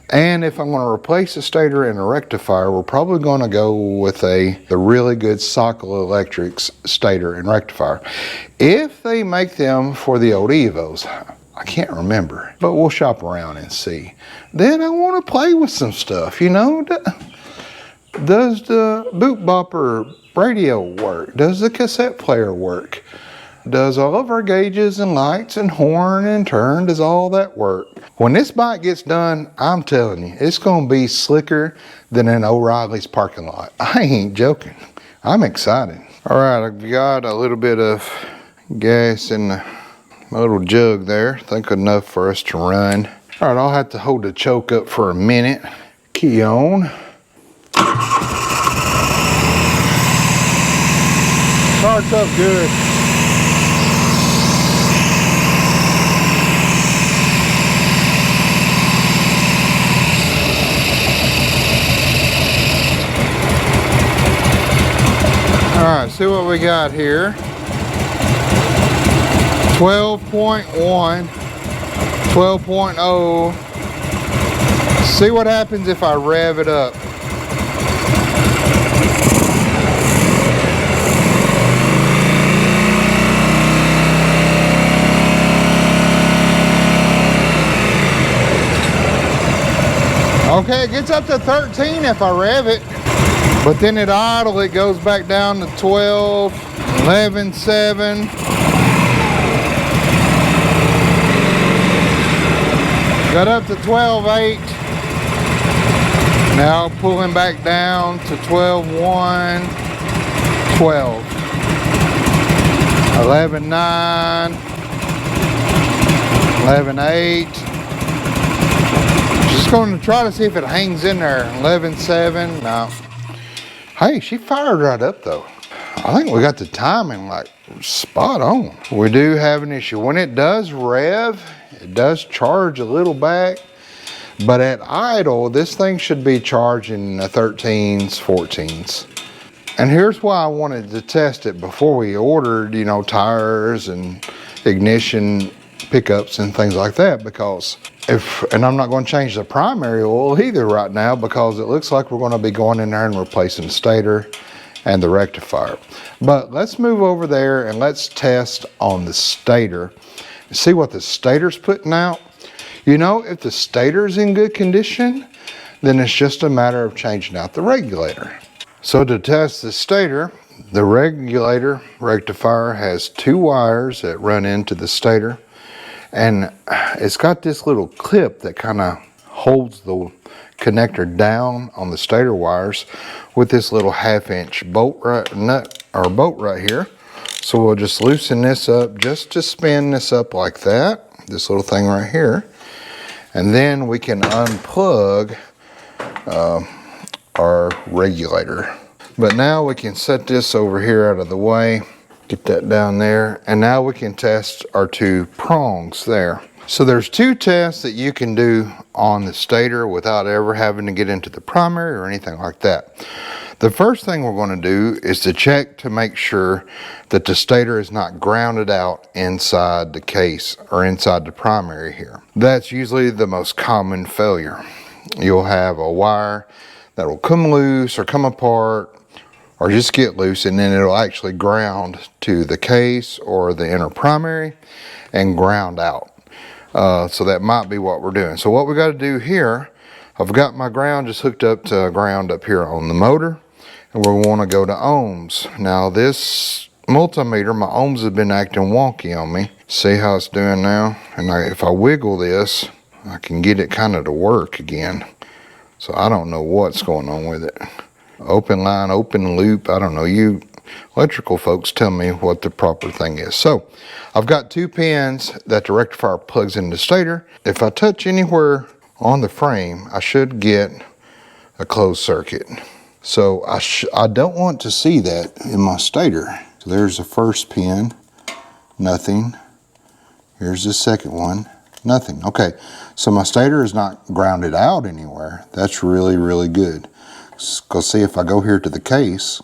And if I'm going to replace a stator and a rectifier, we're probably going to go with the really good Cycle Electrics stator and rectifier. If they make them for the old Evos, I can't remember, but we'll shop around and see. Then I want to play with some stuff, you know. Does the boot bopper radio work? Does the cassette player work? Does all of our gauges and lights and horn and turn, does all that work? When this bike gets done, I'm telling you, it's going to be slicker than an O'Reilly's parking lot. I ain't joking. I'm excited. All right, I've got a little bit of gas in my little jug there. I think enough for us to run. All right, I'll have to hold the choke up for a minute. Key on. Starts up good. All right, see what we got here. 12.1, 12.0. See what happens if I rev it up. Okay, it gets up to 13 if I rev it, but then at idle it goes back down to 12, 11, 7. Got up to 12, 8. Now pulling back down to 12, 1, 12, 11, 9, 11, 8. Just going to try to see if it hangs in there. 11.7. No. Hey, she fired right up though. I think we got the timing like spot on. We do have an issue. When it does rev, it does charge a little back, but at idle, this thing should be charging 13s, 14s. And here's why I wanted to test it before we ordered, you know, tires and ignition pickups and things like that, because and I'm not going to change the primary oil either right now, because it looks like we're going to be going in there and replacing the stator and the rectifier. But let's move over there and let's test on the stator and see what the stator's putting out. You know, if the stator's in good condition, then it's just a matter of changing out the regulator. So to test the stator, the regulator rectifier has 2 wires that run into the stator. And it's got this little clip that kind of holds the connector down on the stator wires with this little 1/2-inch bolt right here. So we'll just loosen this up just to spin this up like that, this little thing right here. And then we can unplug our regulator. But now we can set this over here out of the way. Get that down there, and now we can test our 2 prongs there. So there's 2 tests that you can do on the stator without ever having to get into the primary or anything like that. The first thing we're going to do is to check to make sure that the stator is not grounded out inside the case or inside the primary here. That's usually the most common failure. You'll have a wire that will come loose or come apart or just get loose, and then it'll actually ground to the case or the inner primary and ground out. So that might be what we're doing. So what we got to do here, I've got my ground just hooked up to ground up here on the motor, and we want to go to ohms. Now this multimeter, my ohms have been acting wonky on me. See how it's doing now? And if I wiggle this, I can get it kind of to work again. So I don't know what's going on with it. Open line, open loop, I don't know. You electrical folks tell me what the proper thing is. So I've got 2 pins that the rectifier plugs into the stator. If I touch anywhere on the frame, I should get a closed circuit. So I don't want to see that in my stator. So there's the first pin, nothing. Here's the second one, nothing. Okay, so my stator is not grounded out anywhere. That's really, really good. Because see, if I go here to the case,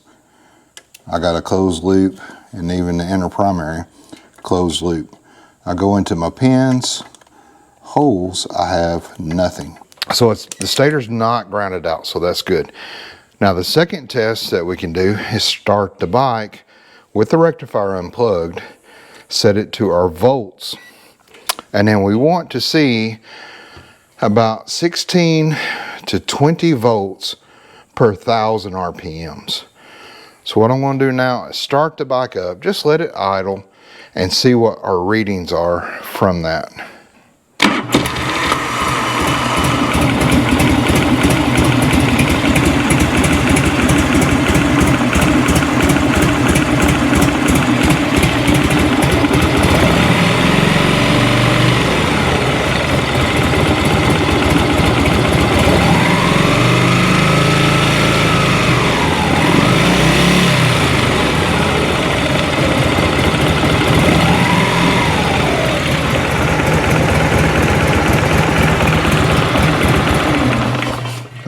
I got a closed loop, and even the inner primary closed loop. I go into my pins, holes, I have nothing. So the stator's not grounded out, so that's good. Now the second test that we can do is start the bike with the rectifier unplugged, set it to our volts, and then we want to see about 16 to 20 volts per 1,000 RPMs. So what I'm going to do now is start the bike up, just let it idle, and see what our readings are from that.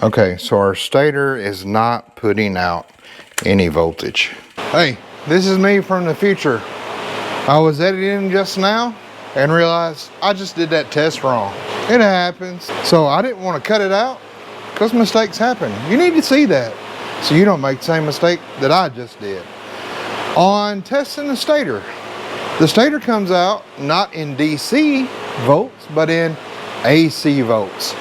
Okay, so our stator is not putting out any voltage. Hey, this is me from the future. I was editing just now and realized I just did that test wrong. It happens. So I didn't want to cut it out because mistakes happen. You need to see that so you don't make the same mistake that I just did. On testing the stator comes out not in DC volts, but in AC volts.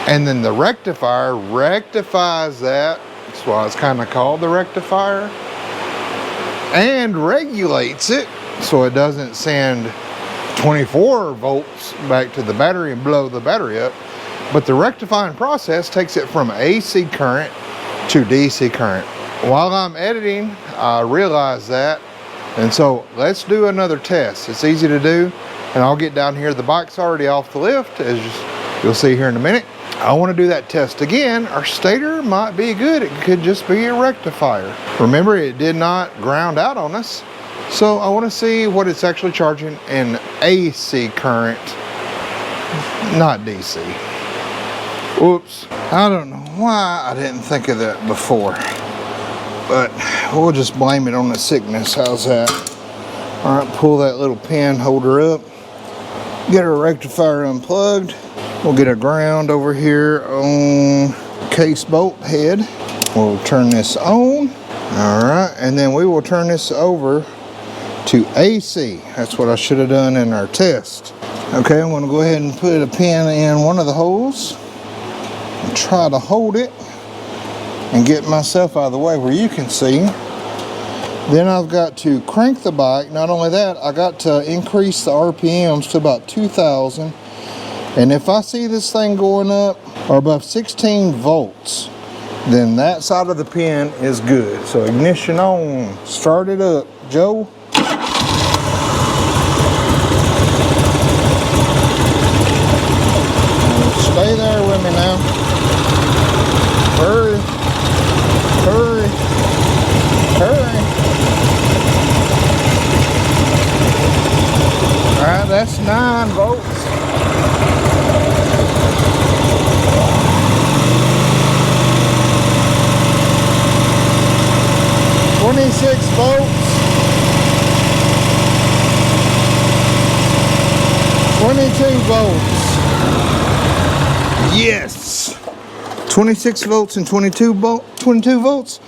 And then the rectifier rectifies that. That's why it's kind of called the rectifier. And regulates it so it doesn't send 24 volts back to the battery and blow the battery up. But the rectifying process takes it from AC current to DC current. While I'm editing, I realize that. And so let's do another test. It's easy to do. And I'll get down here. The bike's already off the lift, as you'll see here in a minute. I want to do that test again. Our stator might be good. It could just be a rectifier. Remember, it did not ground out on us. So I want to see what it's actually charging in AC current, not DC. Oops. I don't know why I didn't think of that before. But we'll just blame it on the sickness. How's that? All right, pull that little pin holder up. Get our rectifier unplugged. We'll get a ground over here on case bolt head. We'll turn this on. All right, and then we will turn this over to AC. That's what I should have done in our test. Okay, I'm gonna go ahead and put a pin in one of the holes and try to hold it and get myself out of the way where you can see. Then I've got to crank the bike. Not only that, I got to increase the RPMs to about 2,000. And if I see this thing going up or above 16 volts, then that side of the pin is good. So ignition on, start it up, Joe. Stay there with me now. Hurry, hurry, hurry. All right, that's 9 volts. Volts, 22 volts. Yes, 26 volts and 22 volts.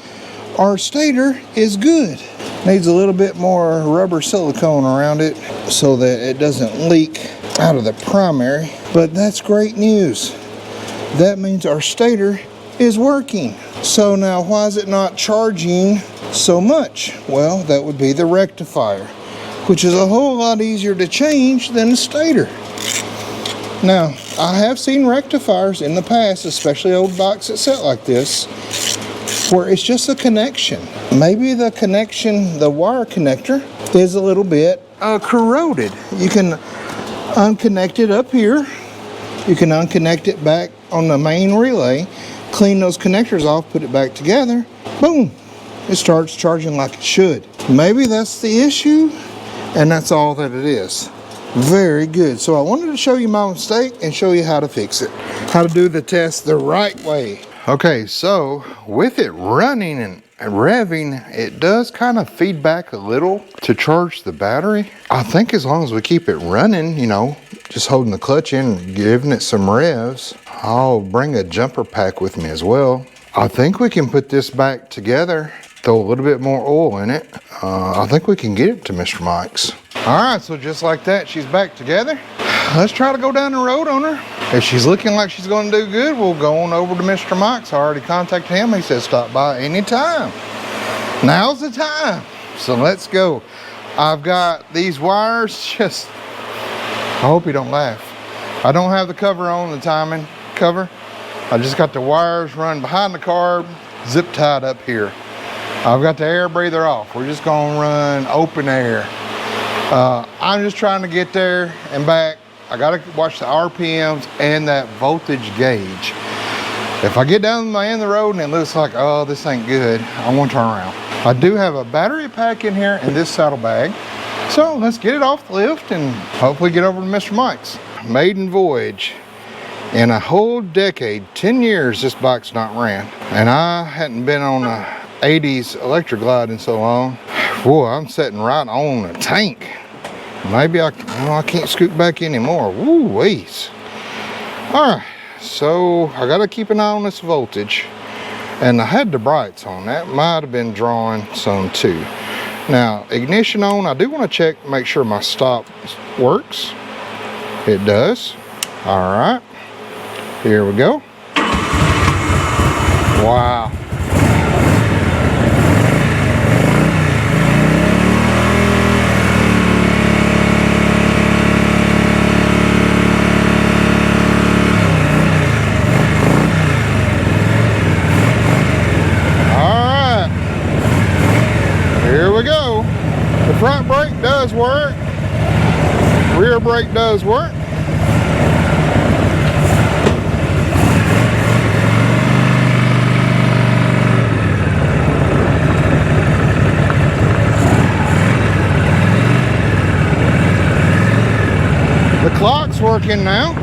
Our stator is good. Needs a little bit more rubber silicone around it so that it doesn't leak out of the primary, but that's great news. That means our stator is working. So now why is it not charging so much? Well, that would be the rectifier, which is a whole lot easier to change than the stator. Now, I have seen rectifiers in the past, especially old bikes that set like this, where it's just a connection. Maybe the connection, the wire connector, is a little bit corroded. You can unconnect it up here. You can unconnect it back on the main relay, clean those connectors off, put it back together, boom, it starts charging like it should. Maybe that's the issue, and that's all that it is. Very good. So I wanted to show you my mistake and show you how to fix it, how to do the test the right way. Okay, so with it running revving, it does kind of feed back a little to charge the battery. I think as long as we keep it running, you know, just holding the clutch in and giving it some revs. I'll bring a jumper pack with me as well. I think we can put this back together, throw a little bit more oil in it. I think we can get it to Mr. Mike's. All right, so just like that, she's back together. Let's try to go down the road on her. If she's looking like she's going to do good, we'll go on over to Mr. Mike's. I already contacted him. He said stop by anytime. Now's the time. So let's go. I've got these wires just, I hope you don't laugh. I don't have the cover on, the timing cover. I just got the wires run behind the car, zip tied up here. I've got the air breather off. We're just gonna run open air. I'm just trying to get there and back. I gotta watch the RPMs and that voltage gauge. If I get down to the end of the road and it looks like, oh, this ain't good, I won't turn around. I do have a battery pack in here in this saddlebag. So let's get it off the lift and hopefully get over to Mr. Mike's. Maiden voyage. In a whole decade, 10 years, this bike's not ran. And I hadn't been on a 80s Electra glide in so long. Boy, I'm sitting right on a tank. Maybe I can't scoot back anymore. Woo wees. All right, so I gotta keep an eye on this voltage. And I had the brights on. That might have been drawing some too. Now, ignition on, I do want to check, make sure my stop works. It does. All right, here we go. Wow. Front brake does work, rear brake does work. The clock's working now.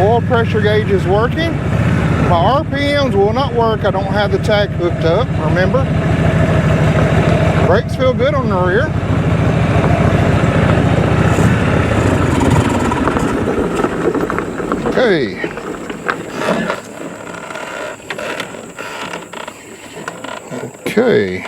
Oil pressure gauge is working. My RPMs will not work. I don't have the tach hooked up, remember? Brakes feel good on the rear. Okay. Okay.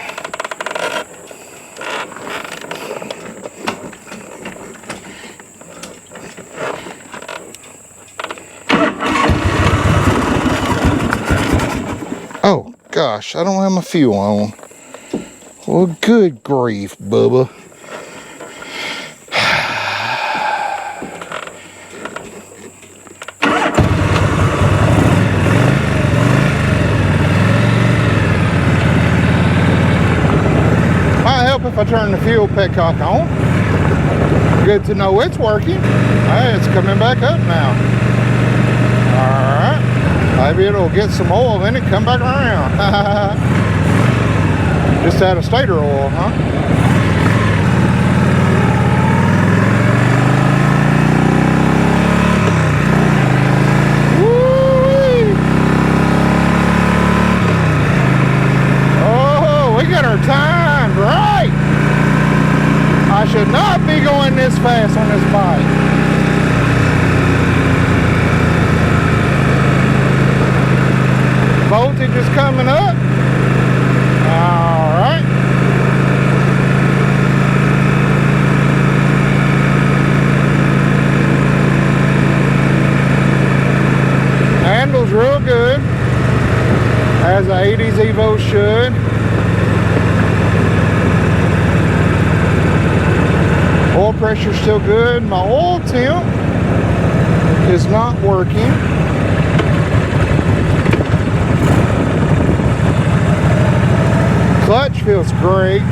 Oh gosh, I don't have my fuel on. Well, good grief, Bubba. Might help if I turn the fuel petcock on. Good to know it's working. Hey, it's coming back up now. All right. Maybe it'll get some oil in it, come back around. Just out of stator oil, huh? Woo-wee. Oh, we got our time right. I should not be going this fast on this bike. Voltage is coming up. Handles real good, as the 80s Evo should. Oil pressure's still good. My oil temp is not working. Clutch feels great.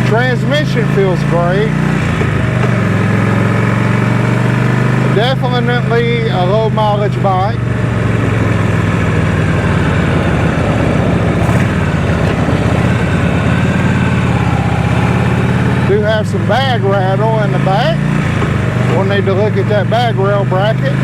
Transmission feels great. Definitely a low mileage bike. Do have some bag rattle in the back. We'll need to look at that bag rail bracket.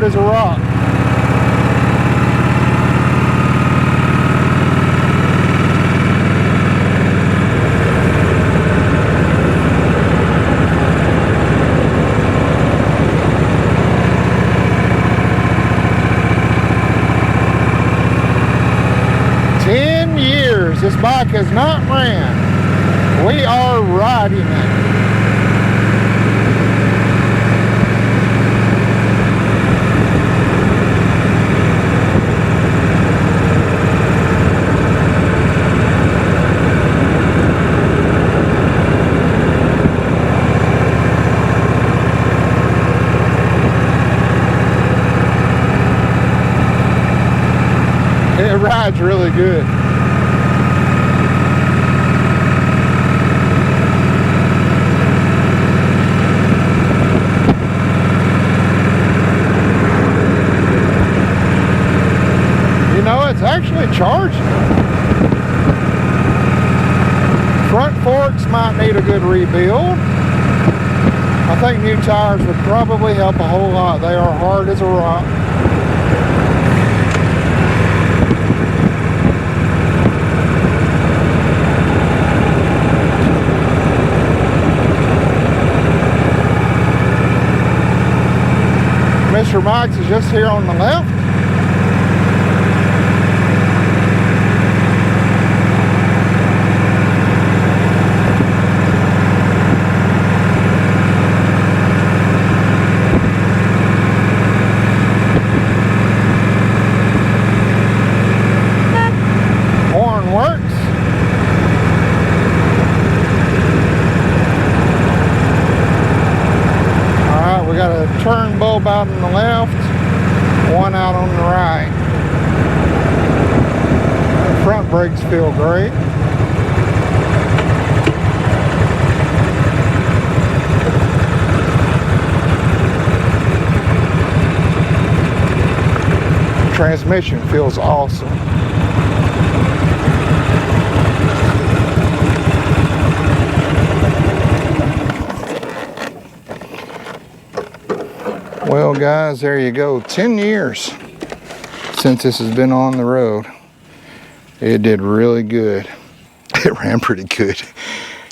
as a rock. This bike has not ran. We are riding it. It rides really good. It's actually charging. Front forks might need a good rebuild. I think new tires would probably help a whole lot. They are hard as a rock. Mr. Mike's is just here on the left. Turn bulb out on the left, one out on the right. The front brakes feel great. Transmission feels awesome. Well guys, there you go. 10 years since this has been on the road. It did really good. It ran pretty good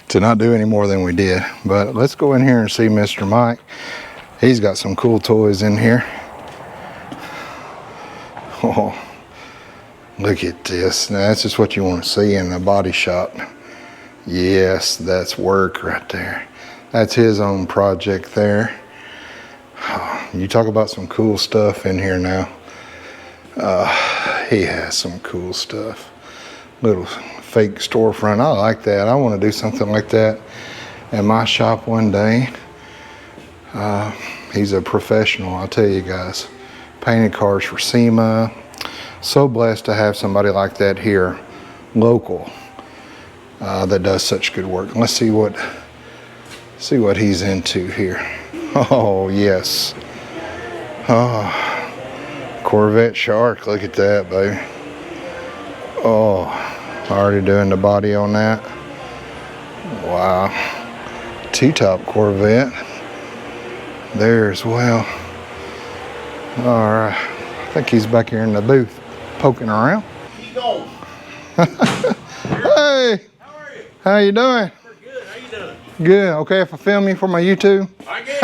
to not do any more than we did. But let's go in here and see Mr. Mike. He's got some cool toys in here. Oh, look at this. Now that's just what you want to see in a body shop. Yes, that's work right there. That's his own project there. You talk about some cool stuff in here now. He has some cool stuff. Little fake storefront. I like that. I want to do something like that in my shop one day. He's a professional, I'll tell you guys. Painted cars for SEMA. So blessed to have somebody like that here, local, that does such good work. Let's see what he's into here. Oh yes. Oh, Corvette Shark, look at that, baby. Oh, already doing the body on that. Wow. T-top Corvette there as well. All right, I think he's back here in the booth poking around. Keep going. Hey, How are you? how you doing? We're good. How you doing? Good. Okay, if I film you for my YouTube? I guess.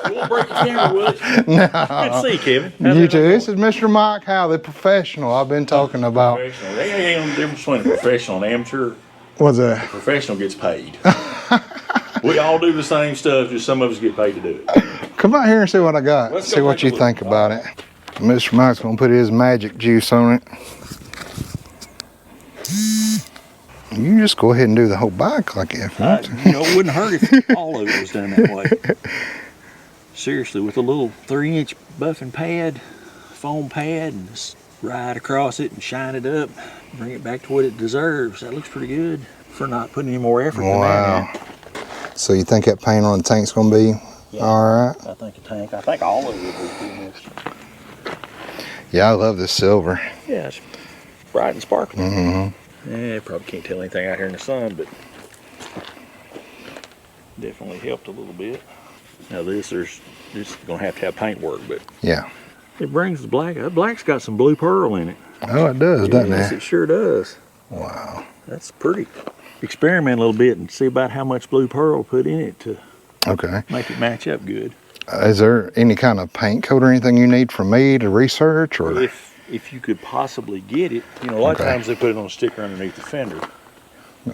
You won't break the camera, will you? No. Good to see you, Kevin. How's YouTube. everything going? This is Mr. Mike Howe, the professional I've been talking about. Professional. There ain't no difference between a professional and amateur. What's that? Professional gets paid. We all do the same stuff, just some of us get paid to do it. Come out here and see what I got. Let's go See what take a you look. think about it. Mr. Mike's gonna put his magic juice on it. You can just go ahead and do the whole bike like that if you want to. You know, it wouldn't hurt if all of it was done that way. Seriously, with a little 3-inch buffing pad, foam pad, and just ride across it and shine it up, bring it back to what it deserves. That looks pretty good for not putting any more effort than Wow. that. So you think that paint on the tank's gonna be Yeah. all right? I think a tank. I think all of it would be pretty much. Yeah, I love this silver. Yeah, it's bright and sparkling. Mm-hmm. Yeah, probably can't tell anything out here in the sun, but definitely helped a little bit. Now this is gonna have paint work, but Yeah. It brings the black. That black's got some blue pearl in it. Oh, it does, doesn't Yes, it? it sure does. Wow. That's pretty. Experiment a little bit and see about how much blue pearl put in it to Okay. make it match up good. Is there any kind of paint coat or anything you need from me to research, or? If you could possibly get it, you know, a lot of Okay. times they put it on a sticker underneath the fender.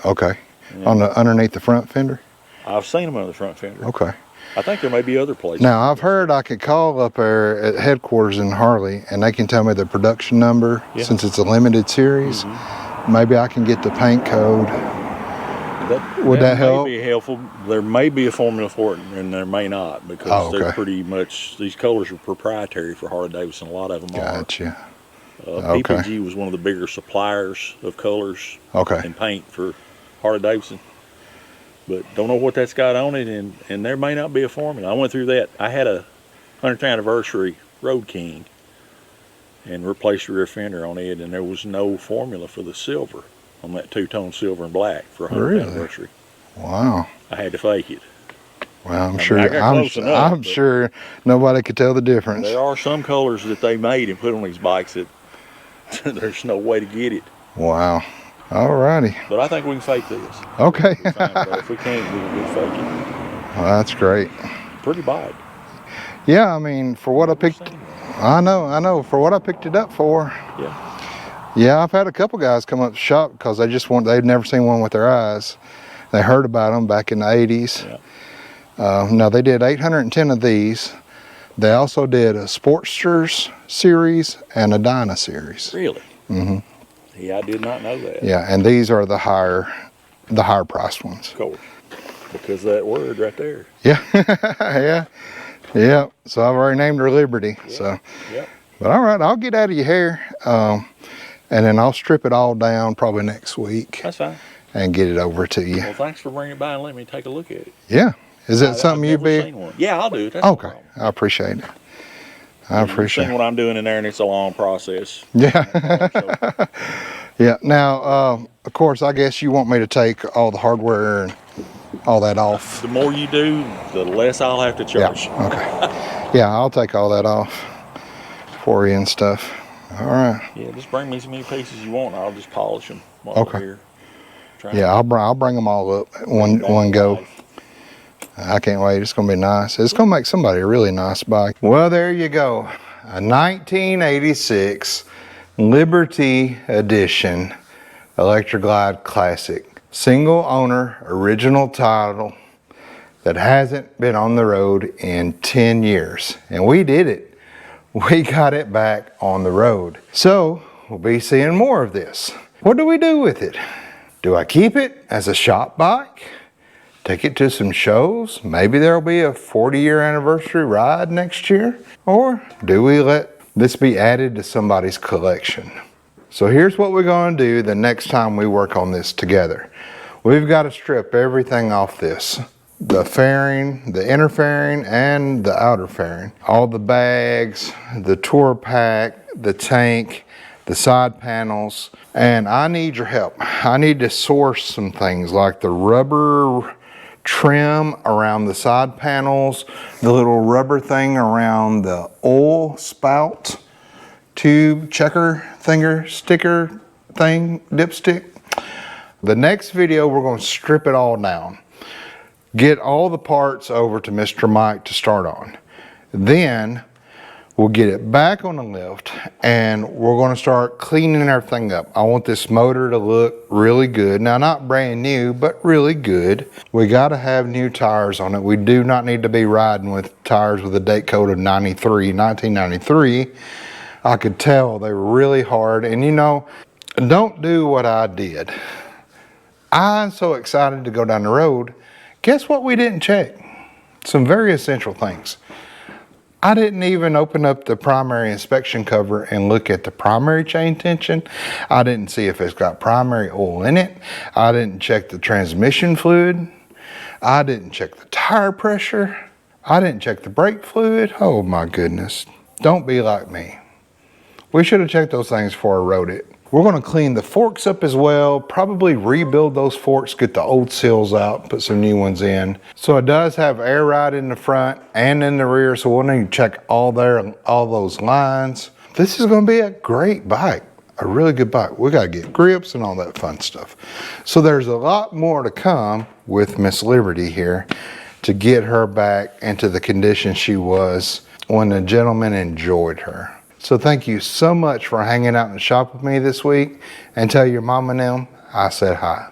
Okay. Yeah. On the underneath the front fender. I've seen them on the front fender. Okay. I think there may be other places. Now I've heard I could call up there at headquarters in Harley, and they can tell me the production number. Yeah. Since it's a limited series. Maybe I can get the paint code. Would that help? May be helpful. There may be a formula for it, and there may not, because Oh, okay. they're pretty much, these colors are proprietary for Harley Davidson. A lot of them Gotcha. are. Okay. PPG was one of the bigger suppliers of colors Okay. and paint for Harley Davidson. But don't know what that's got on it, and there may not be a formula. I went through that. I had a 100th anniversary Road King and replaced the rear fender on it, and there was no formula for the silver on that two-tone silver and black for 100th Really? anniversary. Wow. I had to fake it. Well, I'm mean, sure. I got close enough, I'm but- sure nobody could tell the difference. There are some colors that they made and put on these bikes that there's no way to get it. Wow. Alrighty. But I think we can fake this. Okay. We'll find it, though. If we can't, we'll fake it. Well, that's great. Pretty bad. Yeah, I mean, for what I picked, I know. For what I picked it up for. Yeah. Yeah, I've had a couple guys come up to shop because they've never seen one with their eyes. They heard about them back in the 80s. Yeah. Now they did 810 of these. They also did a Sportsters series and a Dyna series. Really? Mm-hmm. Yeah, I did not know that. Yeah, and these are the higher priced ones. Of course. Because of that word right there. Yeah, yeah. So I've already named her Liberty. Yeah. So, Yep. but all right, I'll get out of your hair, and then I'll strip it all down probably next week That's fine. and get it over to you. Well, thanks for bringing it by and letting me take a look at it. Yeah, is it I've something you'd never be? seen one. Yeah, I'll do it. That's no Okay, problem. I appreciate it. I You've appreciate seen it. what I'm doing in there, and it's a long process. Yeah. So, Yeah. Now, of course, I guess you want me to take all the hardware and all that off. the more you do, the less I'll have to charge. Yeah. Okay. Yeah, I'll take all that off for you and stuff. All right. Yeah, just bring me as many pieces you want, and I'll just polish them while Okay. we're here. Trying Yeah, I'll bring them all up at one go. I can't wait. It's gonna be nice. It's gonna make somebody a really nice bike. Well, there you go. A 1986 Liberty Edition Electra Glide Classic. Single owner, original title that hasn't been on the road in 10 years. And we did it. We got it back on the road. So we'll be seeing more of this. What do we do with it? Do I keep it as a shop bike? Take it to some shows? Maybe there'll be a 40-year anniversary ride next year? Or do we let this be added to somebody's collection? So here's what we're going to do the next time we work on this together. We've got to strip everything off this. The fairing, the inner fairing, and the outer fairing. All the bags, the tour pack, the tank, the side panels. And I need your help. I need to source some things like the rubber trim around the side panels, the little rubber thing around the oil spout, tube, checker, finger, sticker thing, dipstick. The next video, we're going to strip it all down. Get all the parts over to Mr. Mike to start on. Then we'll get it back on the lift and we're going to start cleaning everything up. I want this motor to look really good. Now, not brand new, but really good. We got to have new tires on it. We do not need to be riding with tires with a date code of 1993. I could tell they were really hard. And you know, don't do what I did. I'm so excited to go down the road. Guess what we didn't check? Some very essential things. I didn't even open up the primary inspection cover and look at the primary chain tension. I didn't see if it's got primary oil in it. I didn't check the transmission fluid. I didn't check the tire pressure. I didn't check the brake fluid. Oh my goodness. Don't be like me. We should have checked those things before I rode it. We're gonna clean the forks up as well, probably rebuild those forks, get the old seals out, put some new ones in. So it does have air ride in the front and in the rear, so we'll need to check all those lines. This is gonna be a great bike, a really good bike. We gotta get grips and all that fun stuff. So there's a lot more to come with Miss Liberty here to get her back into the condition she was when the gentleman enjoyed her. So thank you so much for hanging out in the shop with me this week, and tell your mom and them I said hi.